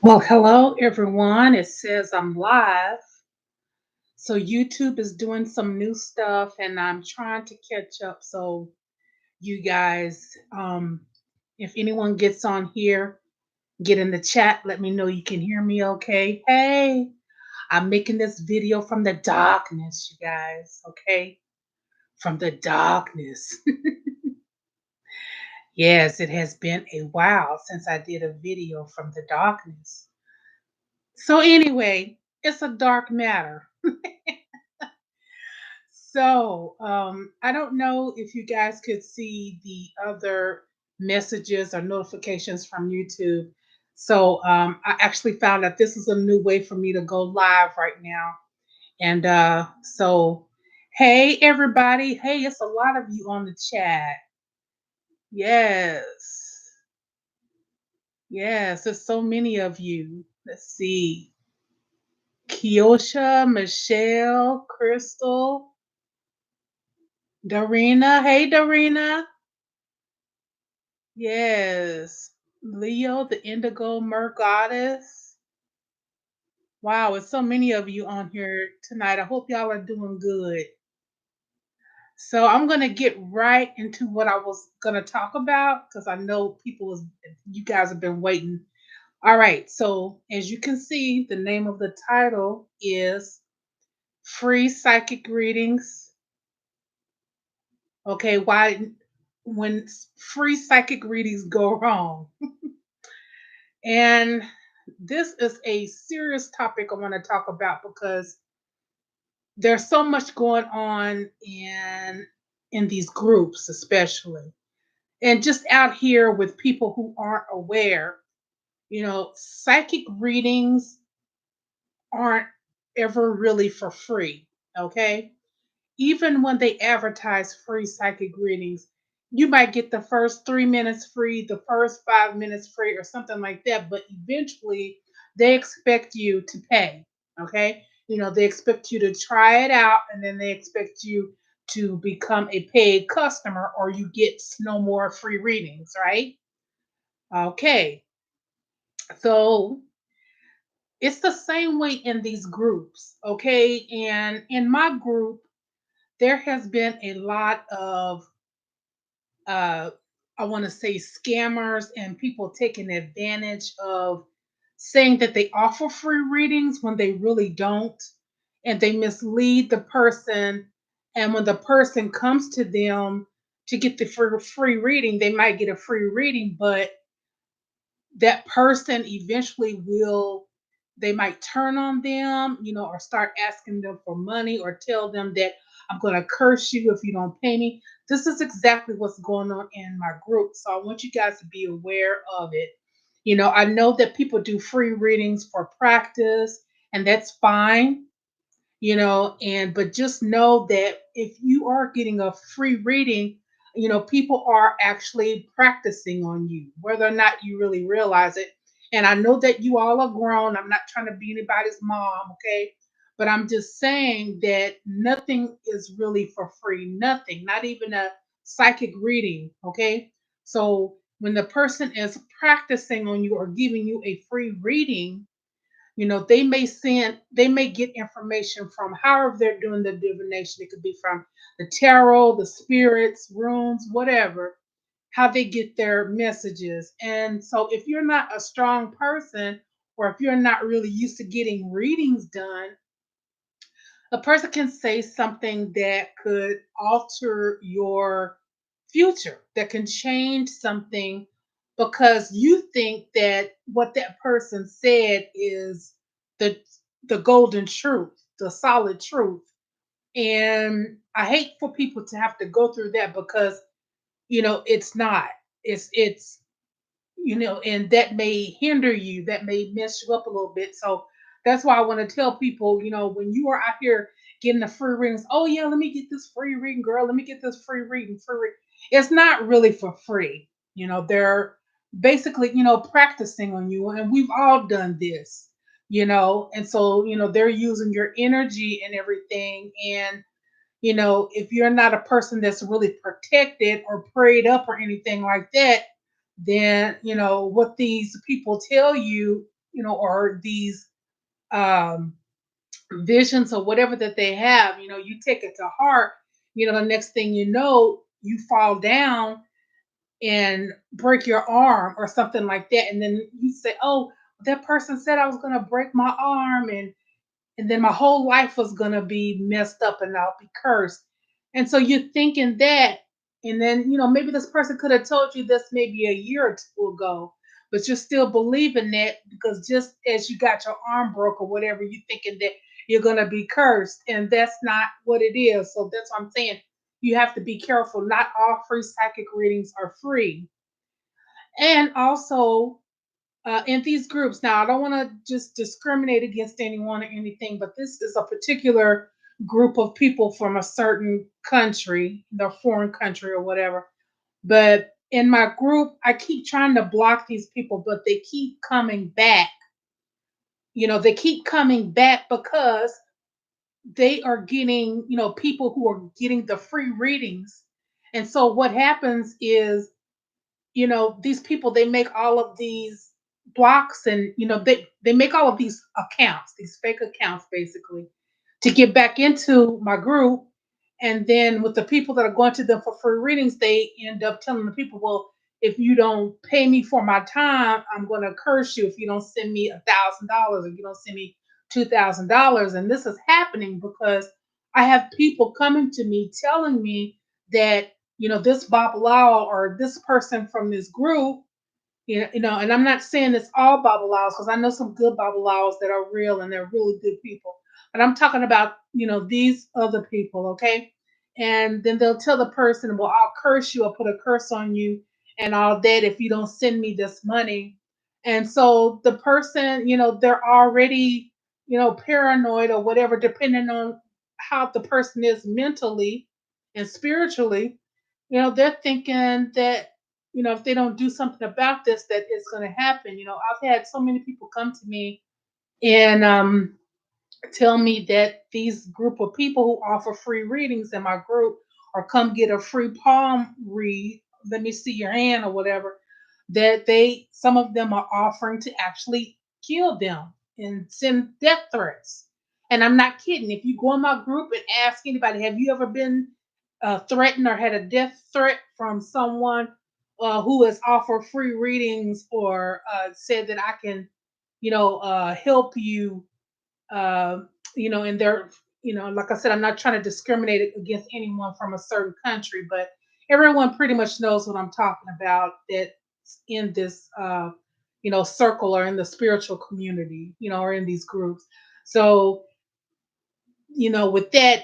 Well, hello everyone. It says I'm live. So YouTube is doing some new stuff and I'm trying to catch up. So you guys, if anyone gets on here, get in the chat, let me know you can hear me okay. Hey, I'm making this video from the darkness, you guys, okay? From the darkness. Yes, it has been a while since I did a video from the darkness. So anyway, it's a dark matter. I don't know if you guys could see the other messages or notifications from YouTube. I actually found that this is a new way for me to go live right now. Hey everybody. Hey, it's a lot of you on the chat. Yes. Yes, there's so many of you. Let's see. Kiosha, Michelle, Crystal, Darina. Hey, Darina. Yes. Leo, the Indigo Mer Goddess. Wow, it's so many of you on here tonight. I hope y'all are doing good. So I'm gonna get right into what I was gonna talk about because I know you guys have been waiting. All right, so as you can see, the name of the title is Free Psychic Readings. Okay, why when free psychic readings go wrong? And this is a serious topic I want to talk about because there's so much going on in these groups, especially, and just out here with people who aren't aware. Psychic readings aren't ever really for free. Okay, even when they advertise free psychic readings, you might get the first 3 minutes free, the first 5 minutes free, or something like that. But eventually, they expect you to pay. Okay. They expect you to try it out and then they expect you to become a paid customer or you get no more free readings, right? Okay. So it's the same way in these groups. Okay. And in my group, there has been a lot of uh, I want to say scammers and people taking advantage of saying that they offer free readings when they really don't, and they mislead the person. And when the person comes to them to get the free reading, they might get a free reading, but that person eventually will they might turn on them, or start asking them for money or tell them that I'm going to curse you if you don't pay me. This is exactly what's going on in my group. So I want you guys to be aware of it. I know that people do free readings for practice, and that's fine, and but just know that if you are getting a free reading, people are actually practicing on you whether or not you really realize it. And I know that you all are grown. I'm not trying to be anybody's mom, okay? But I'm just saying that nothing is really for free. Nothing, not even a psychic reading, okay? So when the person is practicing on you or giving you a free reading, they may get information from however they're doing the divination. It could be from the tarot, the spirits, runes, whatever, how they get their messages. And so if you're not a strong person, or if you're not really used to getting readings done, a person can say something that could alter your future, that can change something because you think that what that person said is the the golden truth, the solid truth. And I hate for people to have to go through that because it's not. It's and that may hinder you, that may mess you up a little bit. So that's why I want to tell people, when you are out here getting the free readings, oh yeah, let me get this free reading, girl. Let me get this free reading, free reading. It's not really for free. They're basically, practicing on you, and we've all done this, and so, they're using your energy and everything. And if you're not a person that's really protected or prayed up or anything like that, then what these people tell you, or these um, visions or whatever that they have, you take it to heart. The next thing you know, you fall down and break your arm or something like that. And then you say, oh, that person said I was going to break my arm, and then my whole life was going to be messed up and I'll be cursed. And so you're thinking that, and then maybe this person could have told you this maybe a year or two ago, but you're still believing that because just as you got your arm broke or whatever, you're thinking that you're going to be cursed, and that's not what it is. So that's what I'm saying. You have to be careful. Not all free psychic readings are free. And also, in these groups. Now, I don't want to just discriminate against anyone or anything, but this is a particular group of people from a certain country, the foreign country or whatever. But in my group, I keep trying to block these people, but they keep coming back. They keep coming back because they are getting, people who are getting the free readings. And so what happens is, these people, they make all of these blocks, and they make all of these accounts, these fake accounts basically, to get back into my group. And then with the people that are going to them for free readings, they end up telling the people, well, if you don't pay me for my time, I'm going to curse you if you don't send me $1,000, if you don't send me $2,000. And this is happening because I have people coming to me telling me that this Babalawo or this person from this group, and I'm not saying it's all Babalawos because I know some good Babalawos that are real and they're really good people. But I'm talking about, these other people, okay? And then they'll tell the person, well, I'll curse you, I'll put a curse on you and all that if you don't send me this money. And so the person, they're already, paranoid or whatever, depending on how the person is mentally and spiritually. They're thinking that, if they don't do something about this, that it's going to happen. I've had so many people come to me and tell me that these group of people who offer free readings in my group, or come get a free palm read, let me see your hand or whatever, that some of them are offering to actually kill them and send death threats. And I'm not kidding. If you go in my group and ask anybody, have you ever been threatened or had a death threat from someone who has offered free readings, or said that I can, help you, uh, and they're, like I said, I'm not trying to discriminate against anyone from a certain country, but everyone pretty much knows what I'm talking about, that's in this, circle, or in the spiritual community, or in these groups. So, with that,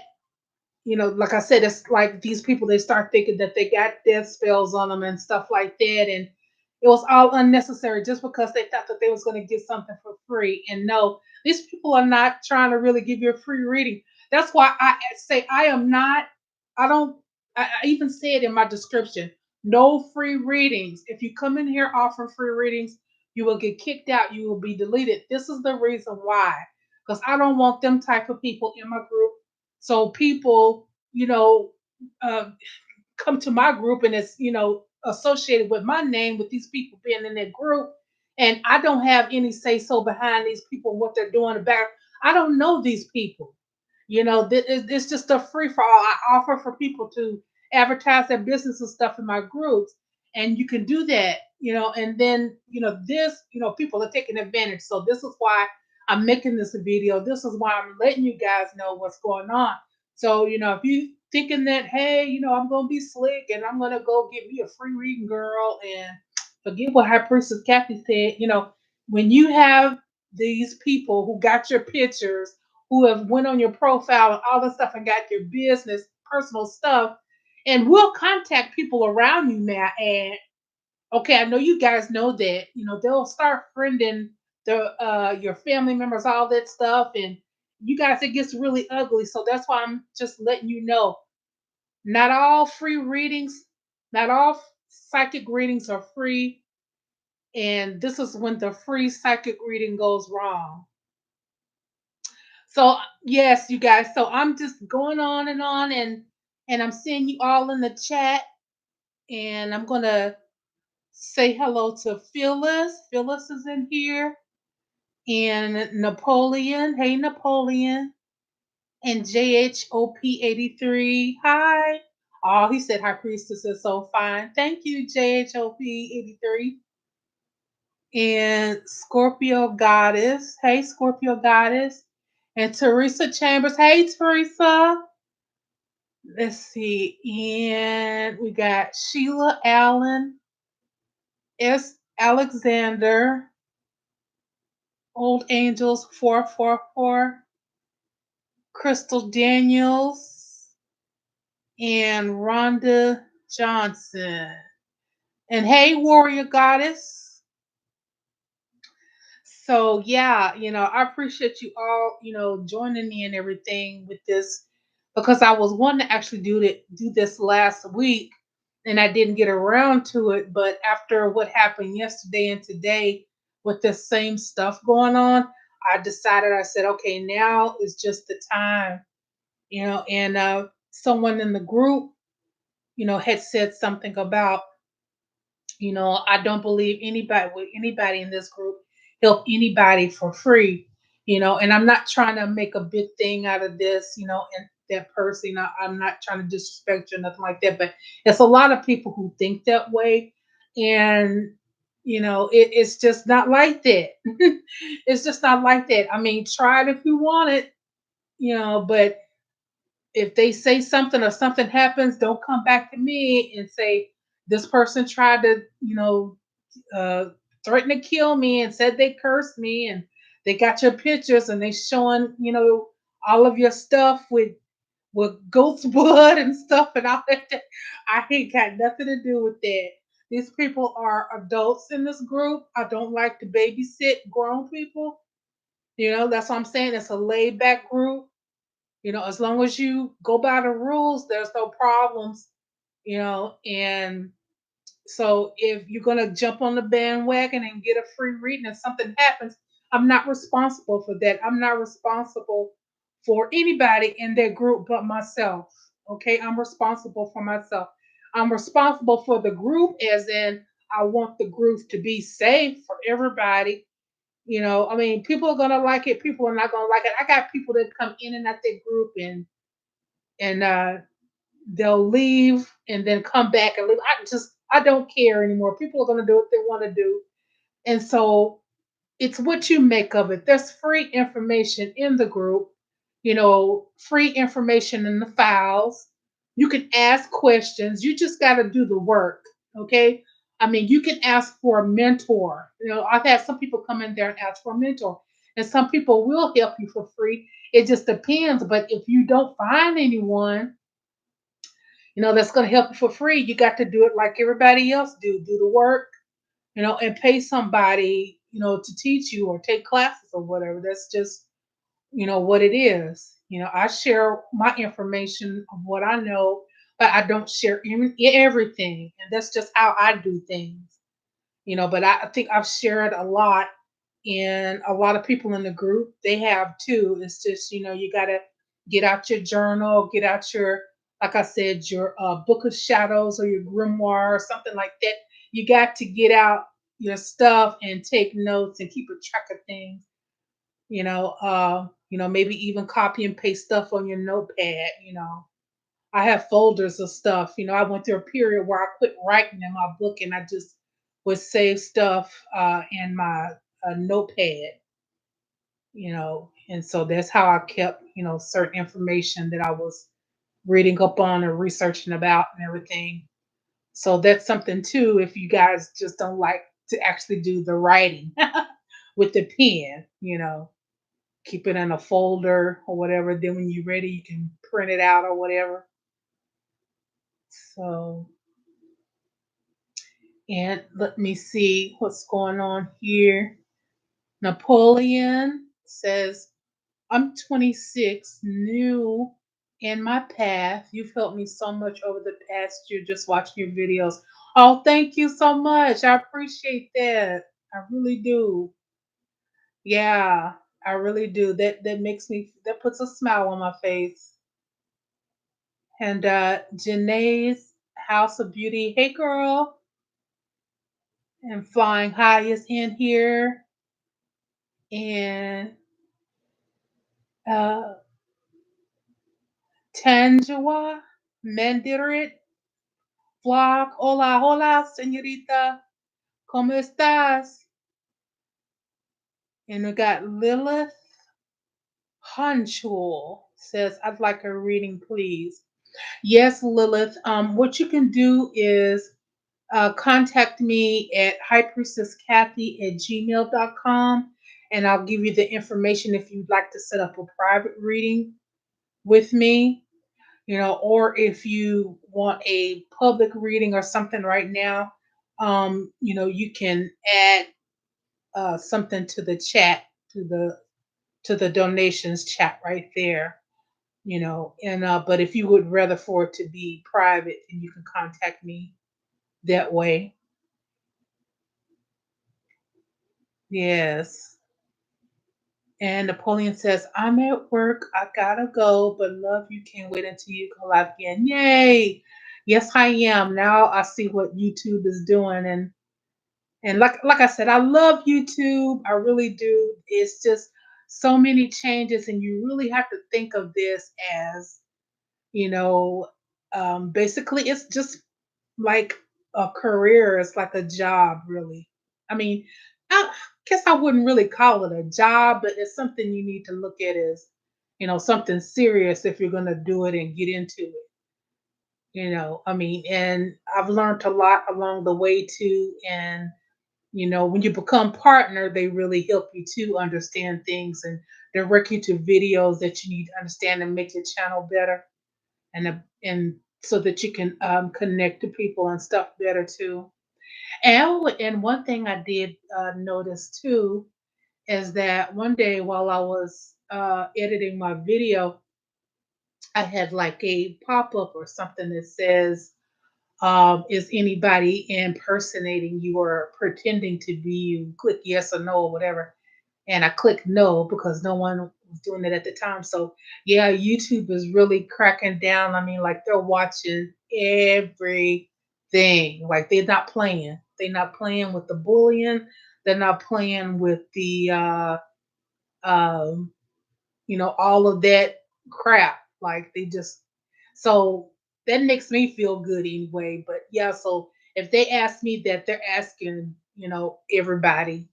like I said, it's like these people, they start thinking that they got death spells on them and stuff like that. And it was all unnecessary just because they thought that they was going to get something for free. And no, these people are not trying to really give you a free reading. That's why I say I am not, I don't, I even say it in my description, no free readings. If you come in here offering free readings, you will get kicked out. You will be deleted. This is the reason why, because I don't want them type of people in my group. So people, uh, come to my group, and it's, associated with my name, with these people being in that group. And I don't have any say so behind these people, what they're doing about. I don't know these people. It's just a free for all. I offer for people to advertise their business and stuff in my groups, and you can do that. And then people are taking advantage. So this is why I'm making this video. This is why I'm letting you guys know what's going on. So if you thinking that, hey, I'm gonna be slick and I'm gonna go get me a free reading, girl, and forget what High Priestess Kathie said. When you have these people who got your pictures, who have went on your profile and all this stuff and got your business, personal stuff, and will contact people around you now. And okay, I know you guys know that. They'll start friending your family members, all that stuff, and you guys, it gets really ugly. So that's why I'm just letting you know. Not all free readings, not all psychic readings are free, and this is when the free psychic reading goes wrong. So yes, you guys. So I'm just going on, and I'm seeing you all in the chat, and I'm gonna say hello to Phyllis. Phyllis is in here, And Napoleon, hey Napoleon, and JHOP83, hi. Oh, he said High Priestess is so fine. Thank you, JHOP83. And Scorpio Goddess, hey Scorpio Goddess. And Teresa Chambers, hey Teresa. Let's see. And we got Sheila Allen, S. Alexander, Old Angels 444, Crystal Daniels, and Rhonda Johnson. And hey, Warrior Goddess. So yeah, I appreciate you all, joining me and everything with this because I was wanting to actually do this last week and I didn't get around to it. But after what happened yesterday and today with this same stuff going on, I said, okay, now is just the time, and someone in the group, had said something about, I don't believe anybody in this group help anybody for free, and I'm not trying to make a big thing out of this, and that person, I'm not trying to disrespect you or nothing like that, but it's a lot of people who think that way. And it's just not like that. It's just not like that. I mean, try it if you want it, but if they say something or something happens, don't come back to me and say this person tried to, uh, threaten to kill me and said they cursed me and they got your pictures and they showing, all of your stuff with goat's blood and stuff and all that. I ain't got nothing to do with that. These people are adults in this group. I don't like to babysit grown people. That's what I'm saying. It's a laid back group. As long as you go by the rules, there's no problems, and so if you're gonna jump on the bandwagon and get a free reading and something happens, I'm not responsible for that. I'm not responsible for anybody in that group but myself. Okay, I'm responsible for myself. I'm responsible for the group, as in I want the group to be safe for everybody. I mean, people are gonna like it, people are not gonna like it. I got people that come in and out that group and they'll leave and then come back and leave. I don't care anymore. People are gonna do what they want to do. And so it's what you make of it. There's free information in the group, free information in the files. You can ask questions. You just got to do the work. Okay. I mean, you can ask for a mentor. I've had some people come in there and ask for a mentor, and some people will help you for free. It just depends. But if you don't find anyone, that's going to help you for free, you got to do it like everybody else do the work, and pay somebody, to teach you or take classes or whatever. That's just, what it is. I share my information of what I know, but I don't share everything. And that's just how I do things, but I think I've shared a lot, and a lot of people in the group, they have too. It's just, you got to get out your journal, get out your, like I said, your book of shadows or your grimoire or something like that. You got to get out your stuff and take notes and keep a track of things, maybe even copy and paste stuff on your notepad. I have folders of stuff. I went through a period where I quit writing in my book and I just would save stuff in my notepad, and so that's how I kept, certain information that I was reading up on and researching about and everything. So that's something too, if you guys just don't like to actually do the writing with the pen, keep it in a folder or whatever. Then when you're ready, you can print it out or whatever. So, and let me see what's going on here. Napoleon says, I'm 26, new in my path. You've helped me so much over the past year just watching your videos. Oh, thank you so much. I appreciate that. I really do. Yeah, I really do. That puts a smile on my face. And Janae's House of Beauty. Hey girl. And Flying High is in here. And uh Tanjua Mandirit Vlog. Hola, hola, señorita. ¿Cómo estás? And we got Lilith Hunchul says, I'd like a reading, please. Yes, Lilith. What you can do is contact me at highpriestesskathie@gmail.com, and I'll give you the information if you'd like to set up a private reading with me, or if you want a public reading or something right now, you can add something to the chat, to the donations chat right there, and but if you would rather for it to be private, then you can contact me that way. Yes. And Napoleon says, I'm at work. I gotta go, but love you. Can't wait until you go live again. Yay. Yes, I am. Now I see what YouTube is doing. And like I said, I love YouTube. I really do. It's just so many changes, and you really have to think of this as, you know, basically it's just like a career. It's like a job, really. I mean, I guess I wouldn't really call it a job, but it's something you need to look at as, something serious if you're going to do it and get into it. I mean, and I've learned a lot along the way too. And, when you become partner, they really help you to understand things and direct you to videos that you need to understand and make your channel better, and so that you can connect to people and stuff better too. And one thing I did notice too is that one day while I was editing my video, I had like a pop up or something that says, "Is anybody impersonating you or pretending to be you?" Click yes or no or whatever. And I clicked no because no one was doing it at the time. So yeah, YouTube is really cracking down. I mean, like they're watching everything. Like they're not playing. They're not playing with the bullying. They're not playing with the um, all of that crap. Like they just, so that makes me feel good anyway. But yeah, so if they ask me that, they're asking, everybody,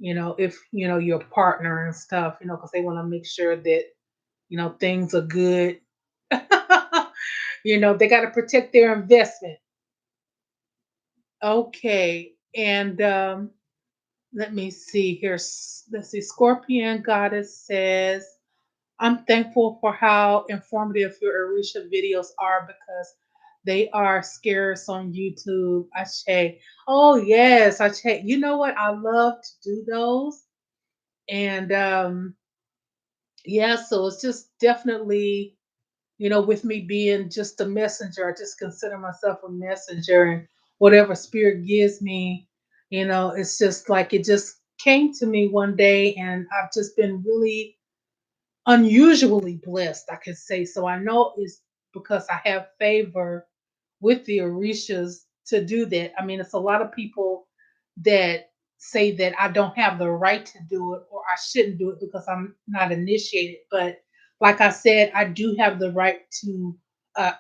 if your partner and stuff, because they want to make sure that things are good. They got to protect their investment. Okay, and let me see here. Let's see. Scorpion Goddess says, I'm thankful for how informative your Arisha videos are because they are scarce on YouTube. Ashe. Oh yes, Ashe. You know what? I love to do those. And yeah, so it's just definitely, with me being just a messenger, I just consider myself a messenger, and whatever spirit gives me, it's just like it just came to me one day, and I've just been really unusually blessed, I could say. So I know it's because I have favor with the Orishas to do that. I mean, it's a lot of people that say that I don't have the right to do it or I shouldn't do it because I'm not initiated. But like I said, I do have the right to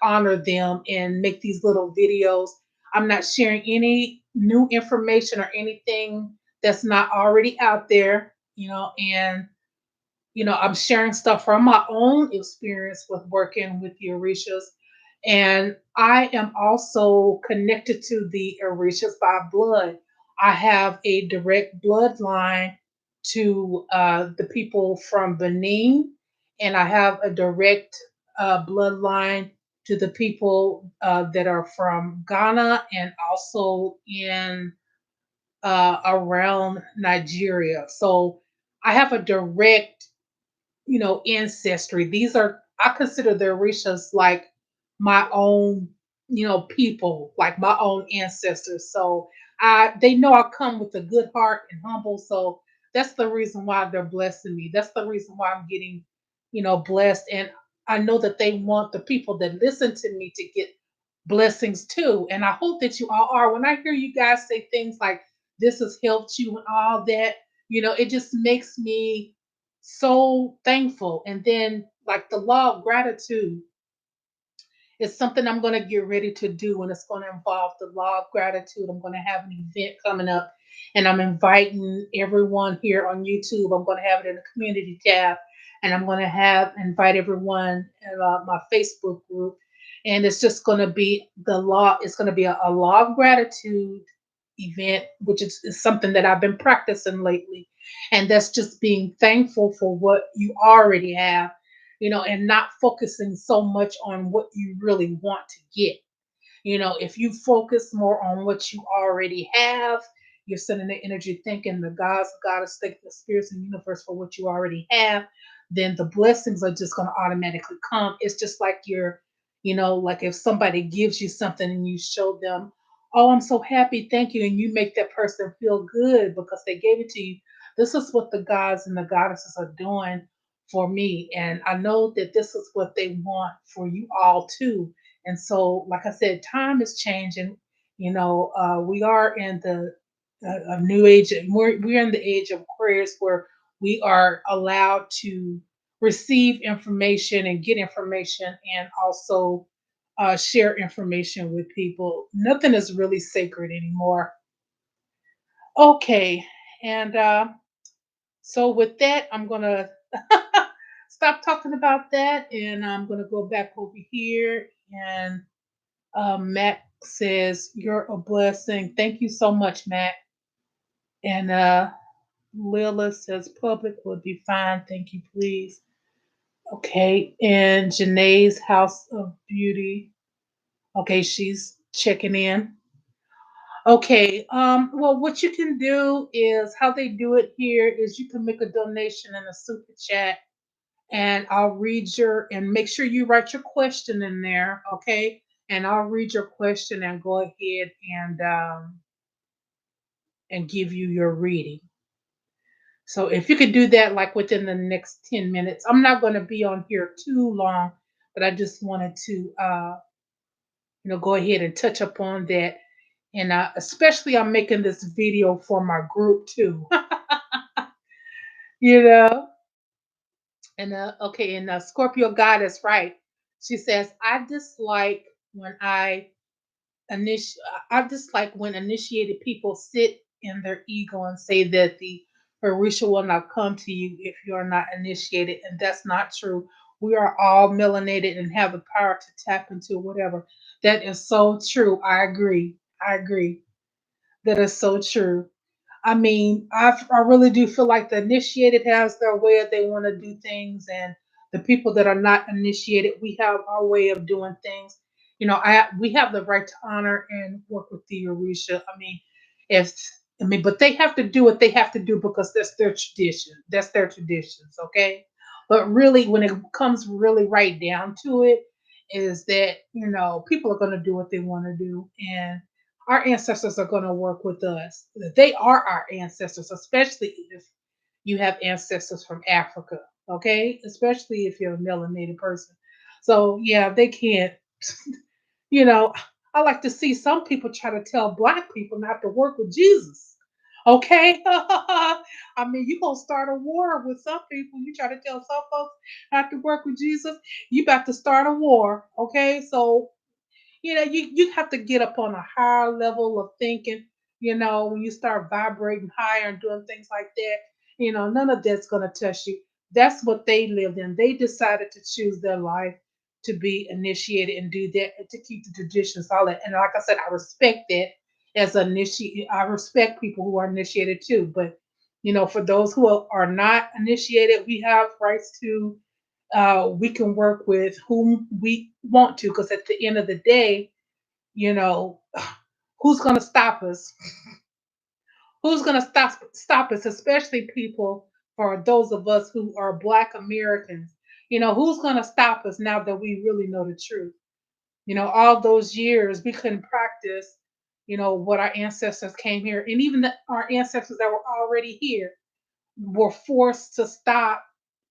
honor them and make these little videos. I'm not sharing any new information or anything that's not already out there, and I'm sharing stuff from my own experience with working with the Orishas. And I am also connected to the Orishas by blood. I have a direct bloodline to the people from Benin, and I have a direct bloodline to the people that are from Ghana and also in around Nigeria. So I have a direct ancestry. These are, I consider the Orishas like my own, people, like my own ancestors. So they know I come with a good heart and humble. So that's the reason why they're blessing me. That's the reason why I'm getting, blessed. And I know that they want the people that listen to me to get blessings too. And I hope that you all are. When I hear you guys say things like this has helped you and all that, It just makes me so thankful. And then, like the law of gratitude, it's something I'm going to get ready to do, and it's going to involve the law of gratitude. I'm going to have an event coming up, and I'm inviting everyone here on YouTube. I'm going to have it in the community tab, and I'm going to have invite everyone in my Facebook group. And it's just going to be the law. It's going to be a law of gratitude event, which is something that I've been practicing lately. And that's just being thankful for what you already have, and not focusing so much on what you really want to get. If you focus more on what you already have, you're sending the energy, thanking the gods, goddess, thanking the spirits and universe for what you already have, then the blessings are just going to automatically come. It's just like like if somebody gives you something and you show them, oh, I'm so happy, thank you, and you make that person feel good because they gave it to you. This is what the gods and the goddesses are doing for me. And I know that this is what they want for you all too. And so, like I said, time is changing. We are in the a new age. We're in the age of Aquarius where we are allowed to receive information and get information, and also share information with people. Nothing is really sacred anymore. Okay, and so with that, I'm gonna stop talking about that, and I'm gonna go back over here. And Matt says, "You're a blessing. Thank you so much, Matt." And Lila says, "Public would be fine. Thank you, please." Okay. And Janae's House of Beauty. Okay, she's checking in. Okay. Well, what you can do is how they do it here is you can make a donation in a super chat, and I'll read your and make sure you write your question in there, okay? And I'll read your question and go ahead and give you your reading. So if you could do that like within the next 10 minutes, I'm not going to be on here too long, but I just wanted to go ahead and touch upon that. And especially I'm making this video for my group too. you know. And okay, and Scorpio goddess, right? She says, when I I dislike when initiated people sit in their ego and say that the Orisha will not come to you if you're not initiated, and that's not true. We are all melanated and have the power to tap into whatever. That is so true. I agree. I agree. That is so true. I mean, I really do feel like the initiated has their way of they want to do things, and the people that are not initiated, we have our way of doing things. We have the right to honor and work with the Orisha. If but they have to do what they have to do because that's their tradition. That's their traditions, okay? But really, when it comes really right down to it, is that people are going to do what they want to do, and our ancestors are going to work with us. They are our ancestors, especially if you have ancestors from Africa, okay? Especially if you're a melanated person. So, yeah, they can't, you know, I like to see some people try to tell black people not to work with Jesus. Okay? You're going to start a war with some people. You try to tell some folks not to work with Jesus, you about to start a war. Okay? So you have to get up on a higher level of thinking. When you start vibrating higher and doing things like that, none of that's going to touch you. That's what they lived in. They decided to choose their life to be initiated and do that and to keep the tradition solid. And like I said, I respect that as an initiate. I respect people who are initiated too. But for those who are not initiated, we have rights to we can work with whom we want to, because at the end of the day, you know, who's going to stop us? Who's going to stop us? Especially people, for those of us who are Black Americans. Who's going to stop us now that we really know the truth? All those years we couldn't practice. What our ancestors came here, and even our ancestors that were already here were forced to stop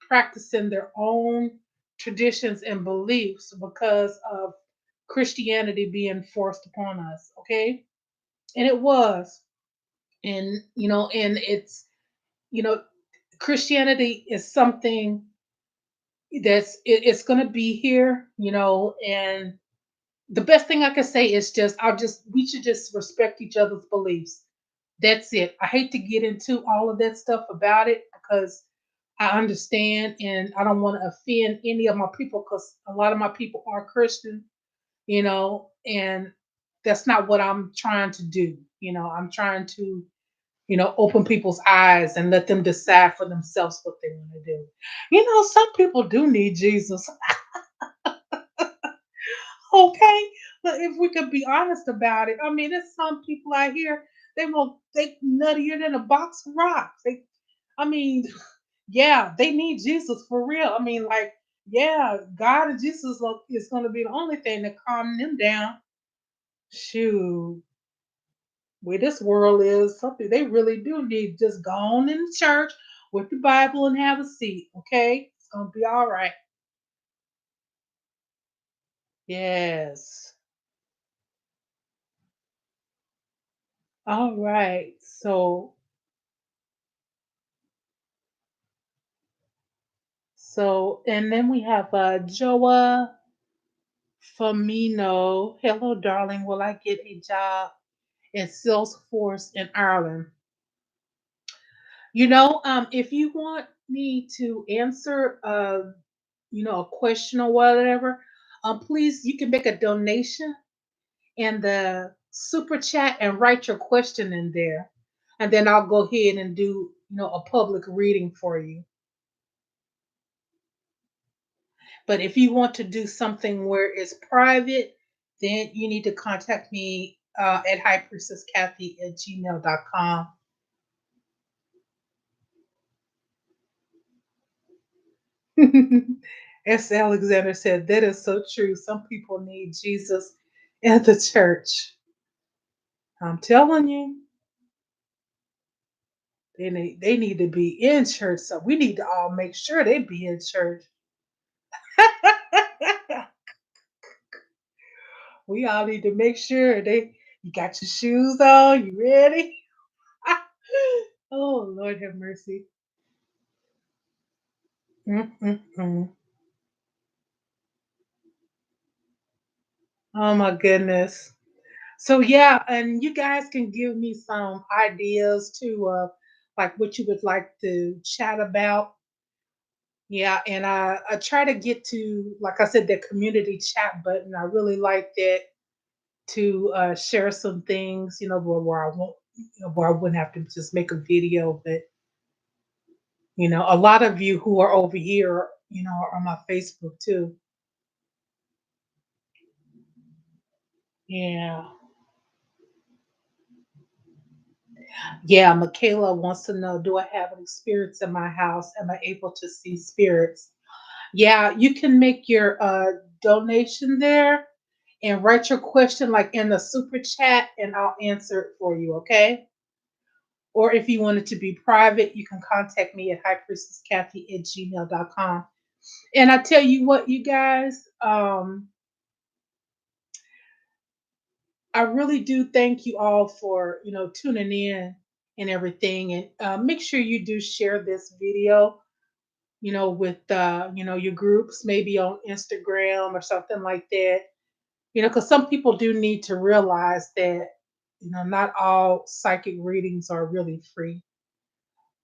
practicing their own traditions and beliefs because of Christianity being forced upon us. Okay. And it was. And, and you know, Christianity is something it's going to be here, and the best thing I can say is we should just respect each other's beliefs. That's it. I hate to get into all of that stuff about it because I understand and I don't want to offend any of my people because a lot of my people are Christian, and that's not what I'm trying to do. I'm trying to, open people's eyes and let them decide for themselves what they want to do. Some people do need Jesus. Okay, but if we could be honest about it, I mean, there's some people out here they nuttier than a box of rocks. I mean, yeah, they need Jesus for real. I mean, like, yeah, God and Jesus is going to be the only thing to calm them down. Shoot, where this world is, something they really do need just go on in the church with the Bible and have a seat. Okay, it's gonna be all right. Yes. All right. So, and then we have Joa Famino. Hello, darling. Will I get a job in Salesforce in Ireland? If you want me to answer, a question or whatever, please, you can make a donation in the super chat and write your question in there, and then I'll go ahead and do, a public reading for you. But if you want to do something where it's private, then you need to contact me at highpriestesskathie@gmail.com. S. Alexander said, that is so true. Some people need Jesus and the church. I'm telling you, they need to be in church. So we need to all make sure they be in church. We all need to make sure you got your shoes on, you ready? Oh, Lord have mercy. Mm-mm-mm. Oh my goodness. So yeah, and you guys can give me some ideas too of like what you would like to chat about. Yeah, and I try to get to, like I said, the community chat button. I really like that to share some things, where I won't, where I wouldn't have to just make a video, but a lot of you who are over here, are on my Facebook too. Yeah. Yeah, Michaela wants to know, do I have any spirits in my house? Am I able to see spirits? Yeah, you can make your donation there and write your question like in the super chat and I'll answer it for you, okay? Or if you want it to be private, you can contact me at highpriestesskathie@gmail.com. And I tell you what, you guys, I really do thank you all for, tuning in and everything. And make sure you do share this video, with, your groups, maybe on Instagram or something like that. Because some people do need to realize that, not all psychic readings are really free.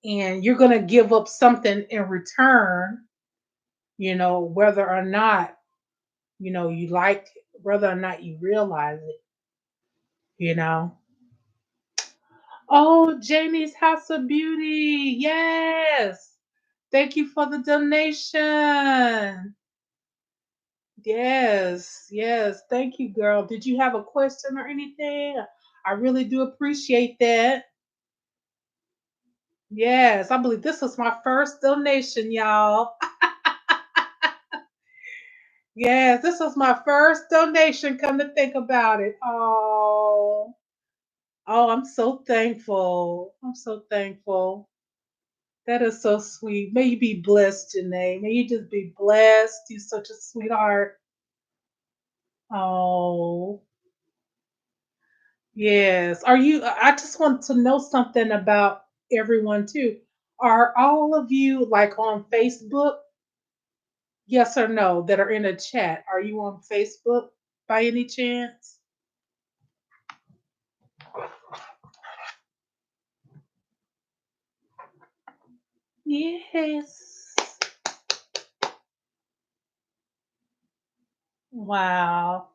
And you're going to give up something in return, whether or not, you like it, whether or not you realize it, you know. Oh, Jamie's House of Beauty. Yes. Thank you for the donation. Yes, yes. Thank you, girl. Did you have a question or anything? I really do appreciate that. Yes, I believe this was my first donation, y'all. Yes, this was my first donation. Come to think about it. Oh, I'm so thankful. I'm so thankful. That is so sweet. May you be blessed, Janae. May you just be blessed. You're such a sweetheart. Oh, yes. I just want to know something about everyone too. Are all of you like on Facebook? Yes or no that are in the chat. Are you on Facebook by any chance? Yes. Wow.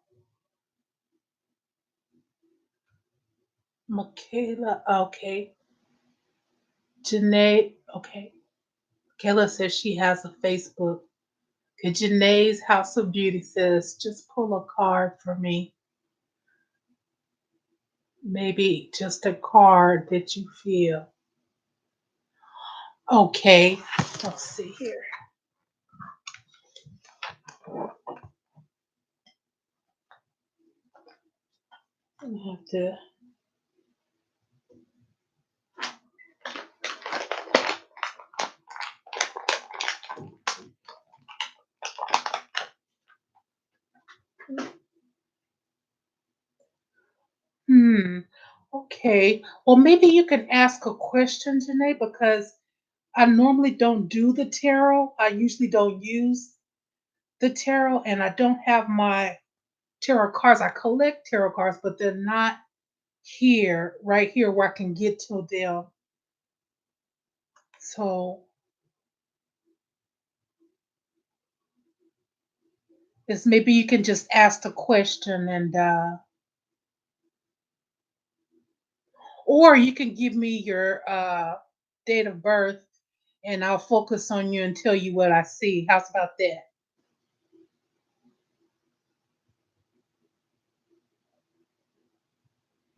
Michaela, okay. Janae, okay. Kayla says she has a Facebook. Okay, Janae's House of Beauty says, just pull a card for me. Maybe just a card that you feel. Okay, let's see here. I have to. Hmm. Okay. Well, maybe you can ask a question, Janae, because I normally don't do the tarot. I usually don't use the tarot, and I don't have my tarot cards. I collect tarot cards, but they're not here, right here, where I can get to them. So it's maybe you can just ask the question, and or you can give me your date of birth, and I'll focus on you and tell you what I see. How's about that?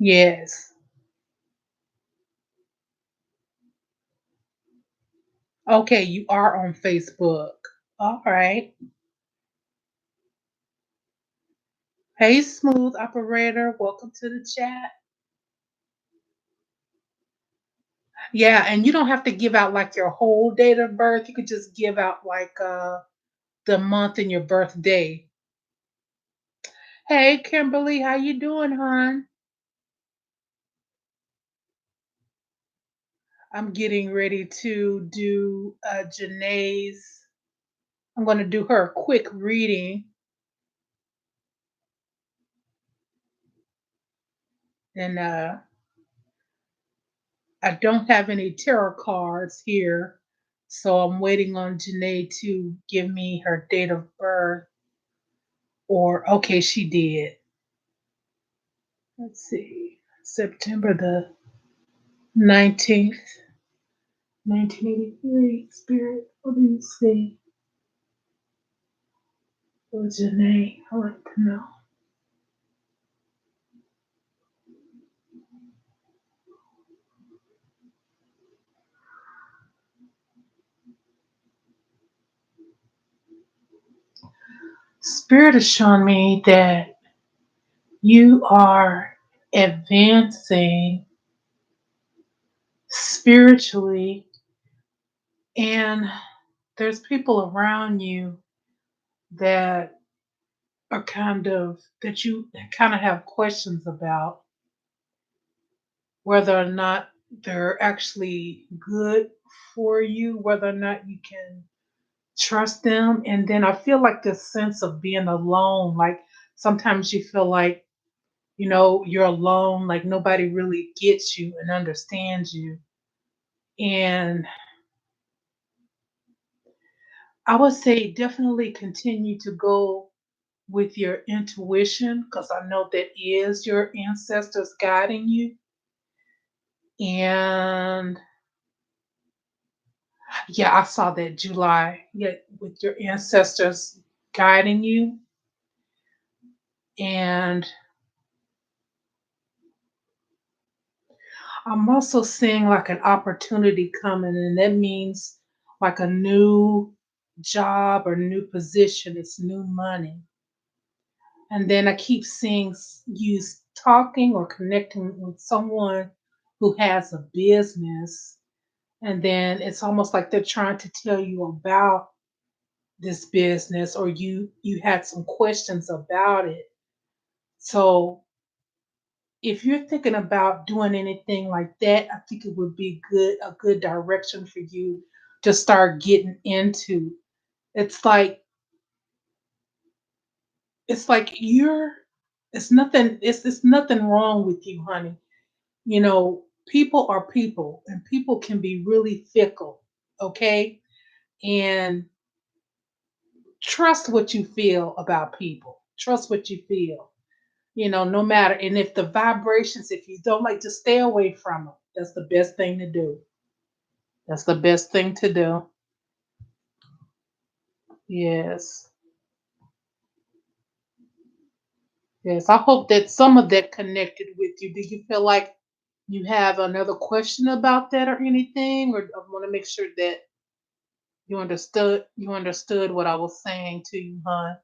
Yes. Okay, you are on Facebook. All right. Hey, smooth operator, welcome to the chat. Yeah, and you don't have to give out like your whole date of birth. You could just give out like the month and your birthday. Hey, Kimberly, how you doing, hon? I'm getting ready to do Janae's. I'm going to do her a quick reading, and I don't have any tarot cards here, so I'm waiting on Janae to give me her date of birth. Or okay, she did. Let's see, September the 19th, 1983. Spirit, what do you see? For Janae, I'd like to know. Spirit has shown me that you are advancing spiritually, and there's people around you that are that you kind of have questions about whether or not they're actually good for you, whether or not you can trust them. And then I feel like this sense of being alone, like sometimes you feel like, you're alone, like nobody really gets you and understands you. And I would say definitely continue to go with your intuition, because I know that is your ancestors guiding you. And yeah, I saw that July, yeah, with your ancestors guiding you. And I'm also seeing like an opportunity coming, and that means like a new job or new position, it's new money. And then I keep seeing you talking or connecting with someone who has a business. And then it's almost like they're trying to tell you about this business, or you had some questions about it. So if you're thinking about doing anything like that, I think it would be a good direction for you to start getting into. It's like it's like you're it's nothing wrong with you, honey. You know, people are people and people can be really fickle, okay? And trust what you feel about people. Trust what you feel. No matter, and if the vibrations, if you don't like, to stay away from them. That's the best thing to do. That's the best thing to do. Yes. Yes. I hope that some of that connected with you. Do you feel like you have another question about that or anything? Or I want to make sure that you understood what I was saying to you, hon.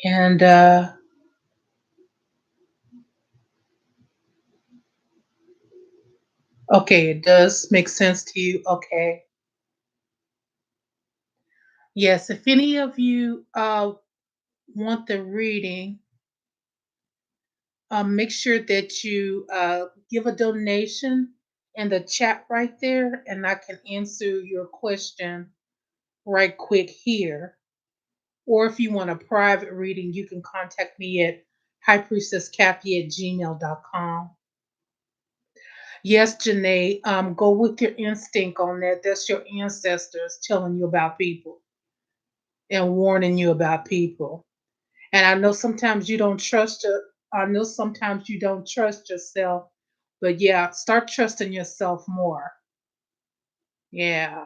And okay, it does make sense to you. Okay. Yes, if any of you want the reading, make sure that you give a donation in the chat right there, and I can answer your question right quick here. Or if you want a private reading, you can contact me at highpriestesskathie@gmail.com. Yes, Janae, go with your instinct on that. That's your ancestors telling you about people and warning you about people. And I know sometimes you don't trust yourself, but yeah, start trusting yourself more. Yeah,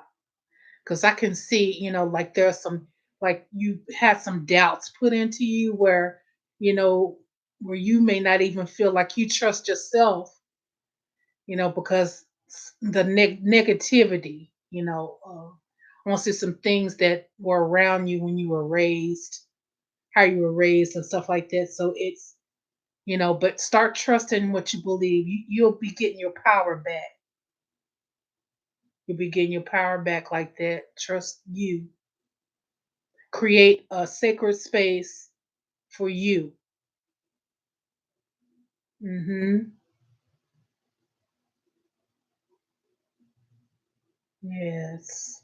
because I can see, like there's some, like you had some doubts put into you you know, where you may not even feel like you trust yourself, because the negativity, I want to see some things that were around you when you were raised, how you were raised and stuff like that. So but start trusting what you believe. You'll be getting your power back. You'll be getting your power back like that. Trust you. Create a sacred space for you. Hmm. Yes.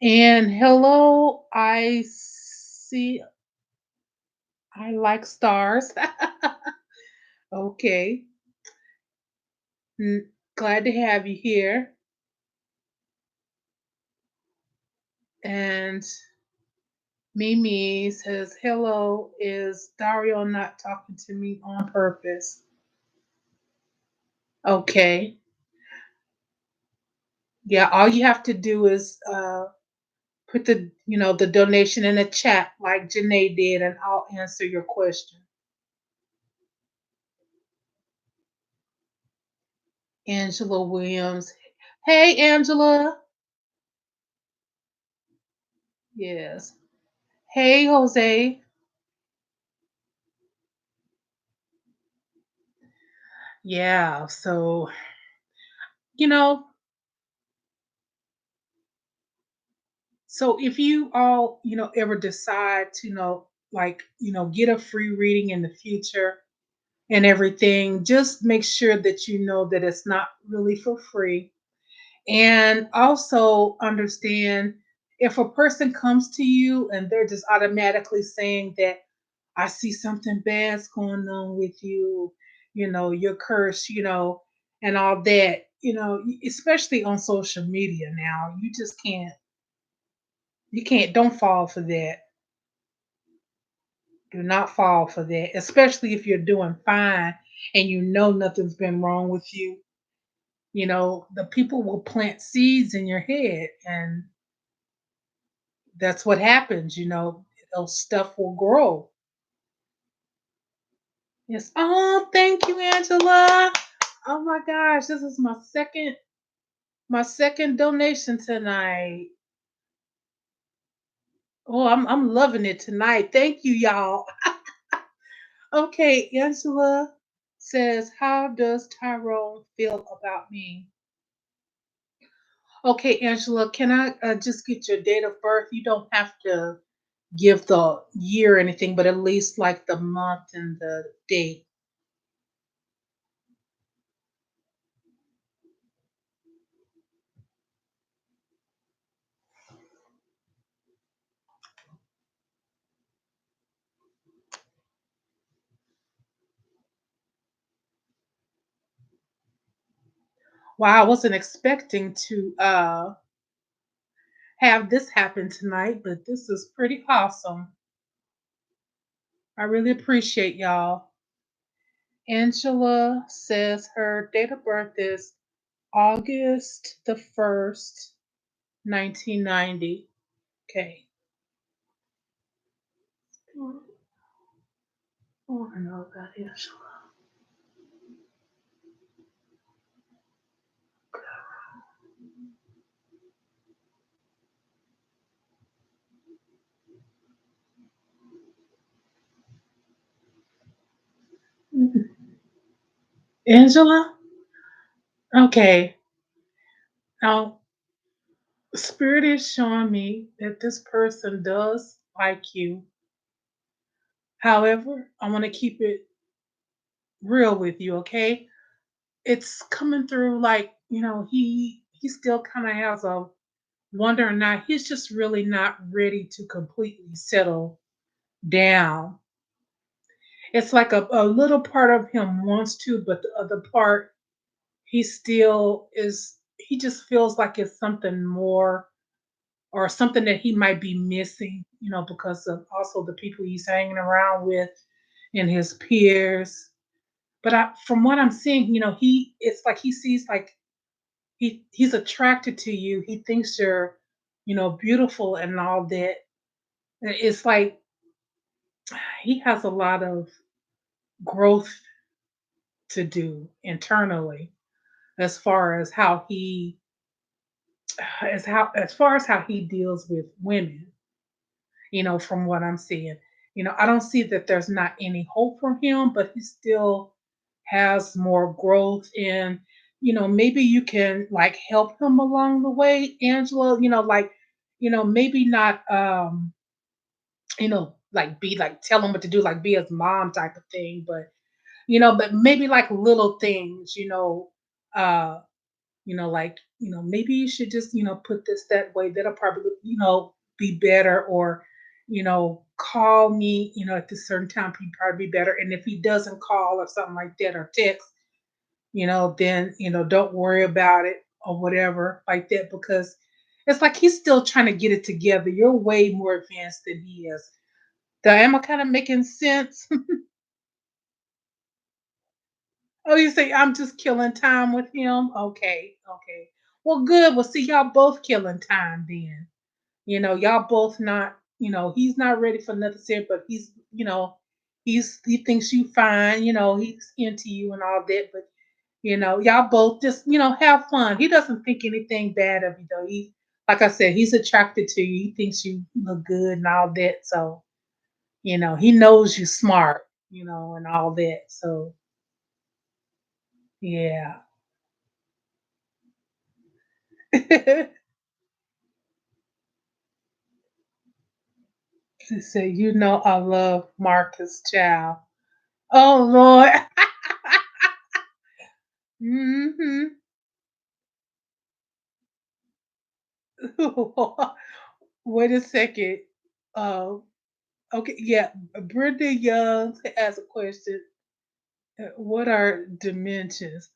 And hello, I see. I like stars. Okay. Glad to have you here. And Mimi says, hello, is Dario not talking to me on purpose? Okay. Yeah, all you have to do is put the donation in the chat like Janae did, and I'll answer your question. Angela Williams. Hey, Angela. Yes. Hey, Jose. Yeah. You know, so if you all, ever decide to, like, get a free reading in the future and everything, just make sure that you know that it's not really for free. And also understand, if a person comes to you and they're just automatically saying that I see something bad's going on with you, you're cursed, and all that, especially on social media now, don't fall for that. Do not fall for that, especially if you're doing fine and nothing's been wrong with you. The people will plant seeds in your head, and that's what happens, those stuff will grow. Yes. Oh, thank you, Angela. Oh my gosh, this is my second donation tonight. Oh, I'm loving it tonight. Thank you, y'all. Okay, Angela says, how does Tyrone feel about me? Okay, Angela, can I just get your date of birth? You don't have to give the year or anything, but at least like the month and the date. Wow, I wasn't expecting to have this happen tonight, but this is pretty awesome. I really appreciate y'all. Angela says her date of birth is August the 1st, 1990. Okay. Oh, I know about Angela. Angela? Okay. Now, Spirit is showing me that this person does like you. However, I want to keep it real with you, okay? It's coming through like, he still kind of has a wonder or not. He's just really not ready to completely settle down. It's like a little part of him wants to, but the other part, he still is, he just feels like it's something more or something that he might be missing, because of also the people he's hanging around with and his peers. But from what I'm seeing, it's like he sees like he's attracted to you. He thinks you're, beautiful and all that. It's like he has a lot of growth to do internally as far as how he as far as how he deals with women, from what I'm seeing. I don't see that there's not any hope for him, but he still has more growth and maybe you can like help him along the way, Angela, like maybe not like be like tell him what to do, like be his mom type of thing, but maybe like little things, uh like, maybe you should just, put this that way. That'll probably, be better. Or, call me, at this certain time, he'd probably be better. And if he doesn't call or something like that or text, then, don't worry about it or whatever like that, because it's like he's still trying to get it together. You're way more advanced than he is. Am I kind of making sense? Oh, you say I'm just killing time with him? Okay, okay. Well, good. Well, see, y'all both killing time then. Y'all both not, he's not ready for another set, but he's, he thinks you fine, he's into you and all that, but y'all both just, have fun. He doesn't think anything bad of you though. He, like I said, he's attracted to you. He thinks you look good and all that. So, he knows you smart, and all that. So yeah. She said, I love Marcus Child. Oh Lord. Hmm. Wait a second. Um, okay, yeah. Brenda Young has a question. What are dimensions?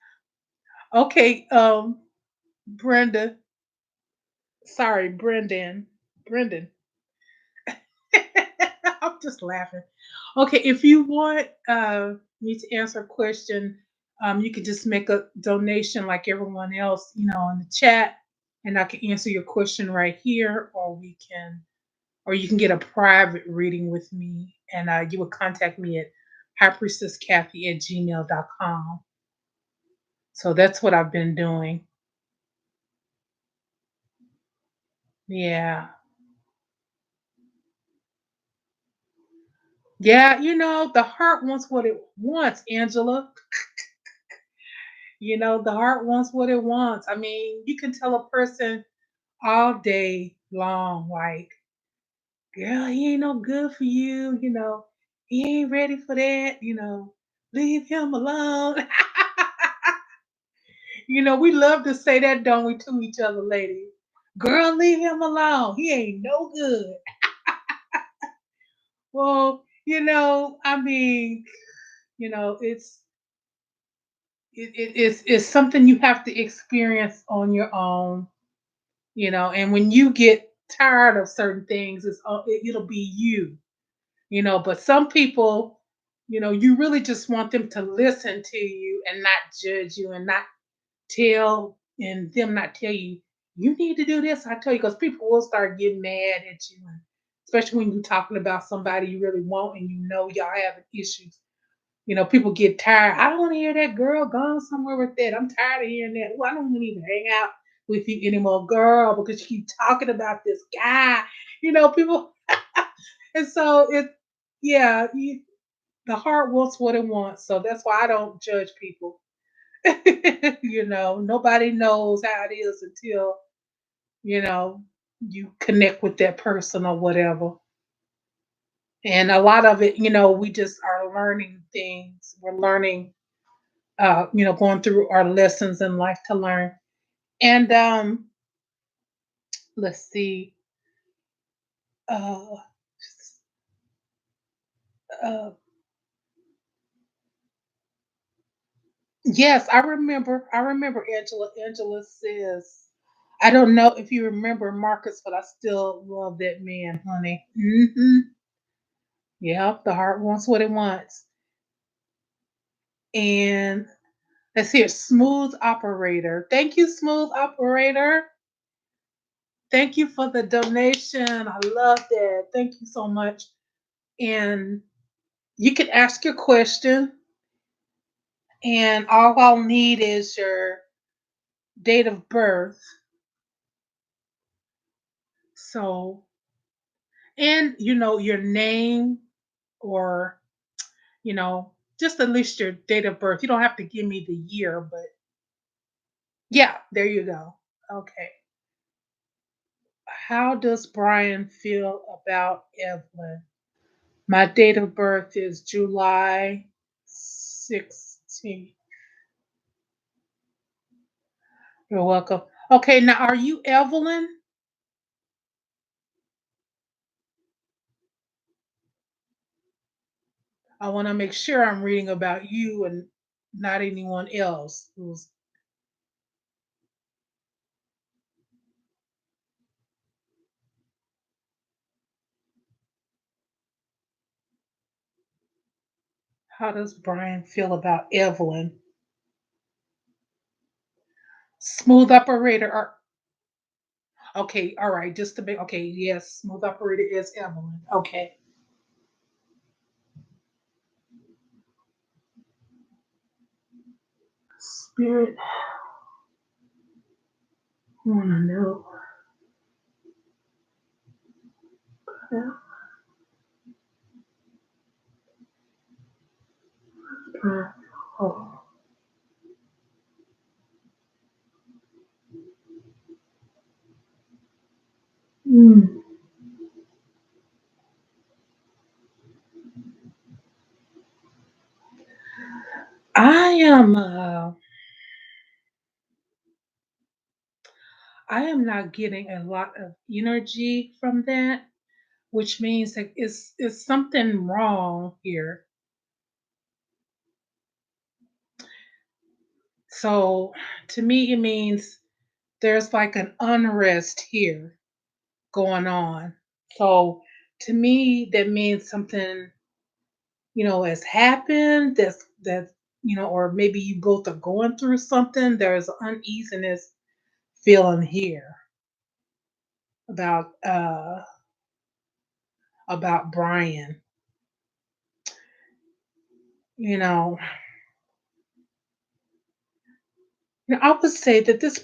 Okay, Brenda. Sorry, Brendan. I'm just laughing. Okay, if you want me to answer a question, you can just make a donation like everyone else, in the chat, and I can answer your question right here, or you can get a private reading with me, and you will contact me at highpriestesskathie@gmail.com. So that's what I've been doing. Yeah. Yeah, the heart wants what it wants, Angela. The heart wants what it wants. I mean, you can tell a person all day long, like, girl, he ain't no good for you, he ain't ready for that, leave him alone. We love to say that, don't we, to each other, ladies? Girl, leave him alone. He ain't no good. Well, I mean, it's it's something you have to experience on your own, and when you get tired of certain things, it'll be you, but some people, you really just want them to listen to you and not judge you and not not tell you you need to do this. I tell you, because people will start getting mad at you, and especially when you're talking about somebody you really want and y'all having issues. People get tired. I don't want to hear that girl gone somewhere with that. I'm tired of hearing that. Well, I don't want to even hang out with you anymore, girl, because you keep talking about this guy. People, and so yeah, the heart wants what it wants. So that's why I don't judge people. Nobody knows how it is until, you know, you connect with that person or whatever. And a lot of it, we just are learning things. We're learning, going through our lessons in life to learn. And let's see. Uh, uh, yes, I remember. I remember Angela. Angela says, I don't know if you remember Marcus, but I still love that man, honey. Yep, the heart wants what it wants. And let's hear Smooth Operator. Thank you, Smooth Operator. Thank you for the donation. I love that. Thank you so much. And you can ask your question, and all I'll need is your date of birth. So, and your name, or just at least your date of birth. You don't have to give me the year, but yeah, there you go. Okay. How does Brian feel about Evelyn? My date of birth is July 16th. You're welcome. Okay, now are you Evelyn? I want to make sure I'm reading about you and not anyone else who's. How does Brian feel about Evelyn? Smooth operator. Okay, all right. Just to be okay. Yes, smooth operator is Evelyn. Okay. Spirit. I want to know. Oh. Mm. I am. I am not getting a lot of energy from that, which means that it's something wrong here. So to me, it means there's like an unrest here going on. So to me, that means something, has happened. Or maybe you both are going through something. There's uneasiness feeling here about Brian. You know, I would say that this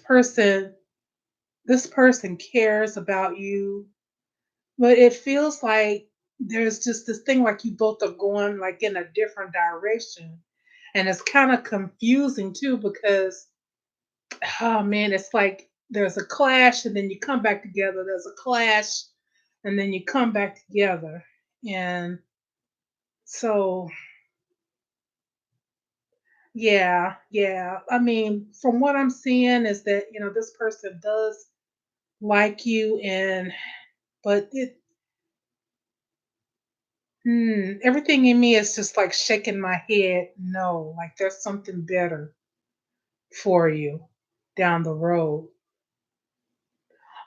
person cares about you, but it feels like there's just this thing like you both are going like in a different direction. And it's kind of confusing too because oh man, it's like there's a clash and then you come back together. There's a clash and then you come back together. And so yeah, yeah. I mean, from what I'm seeing is that, this person does like you and but everything in me is just like shaking my head. No, like there's something better for you down the road.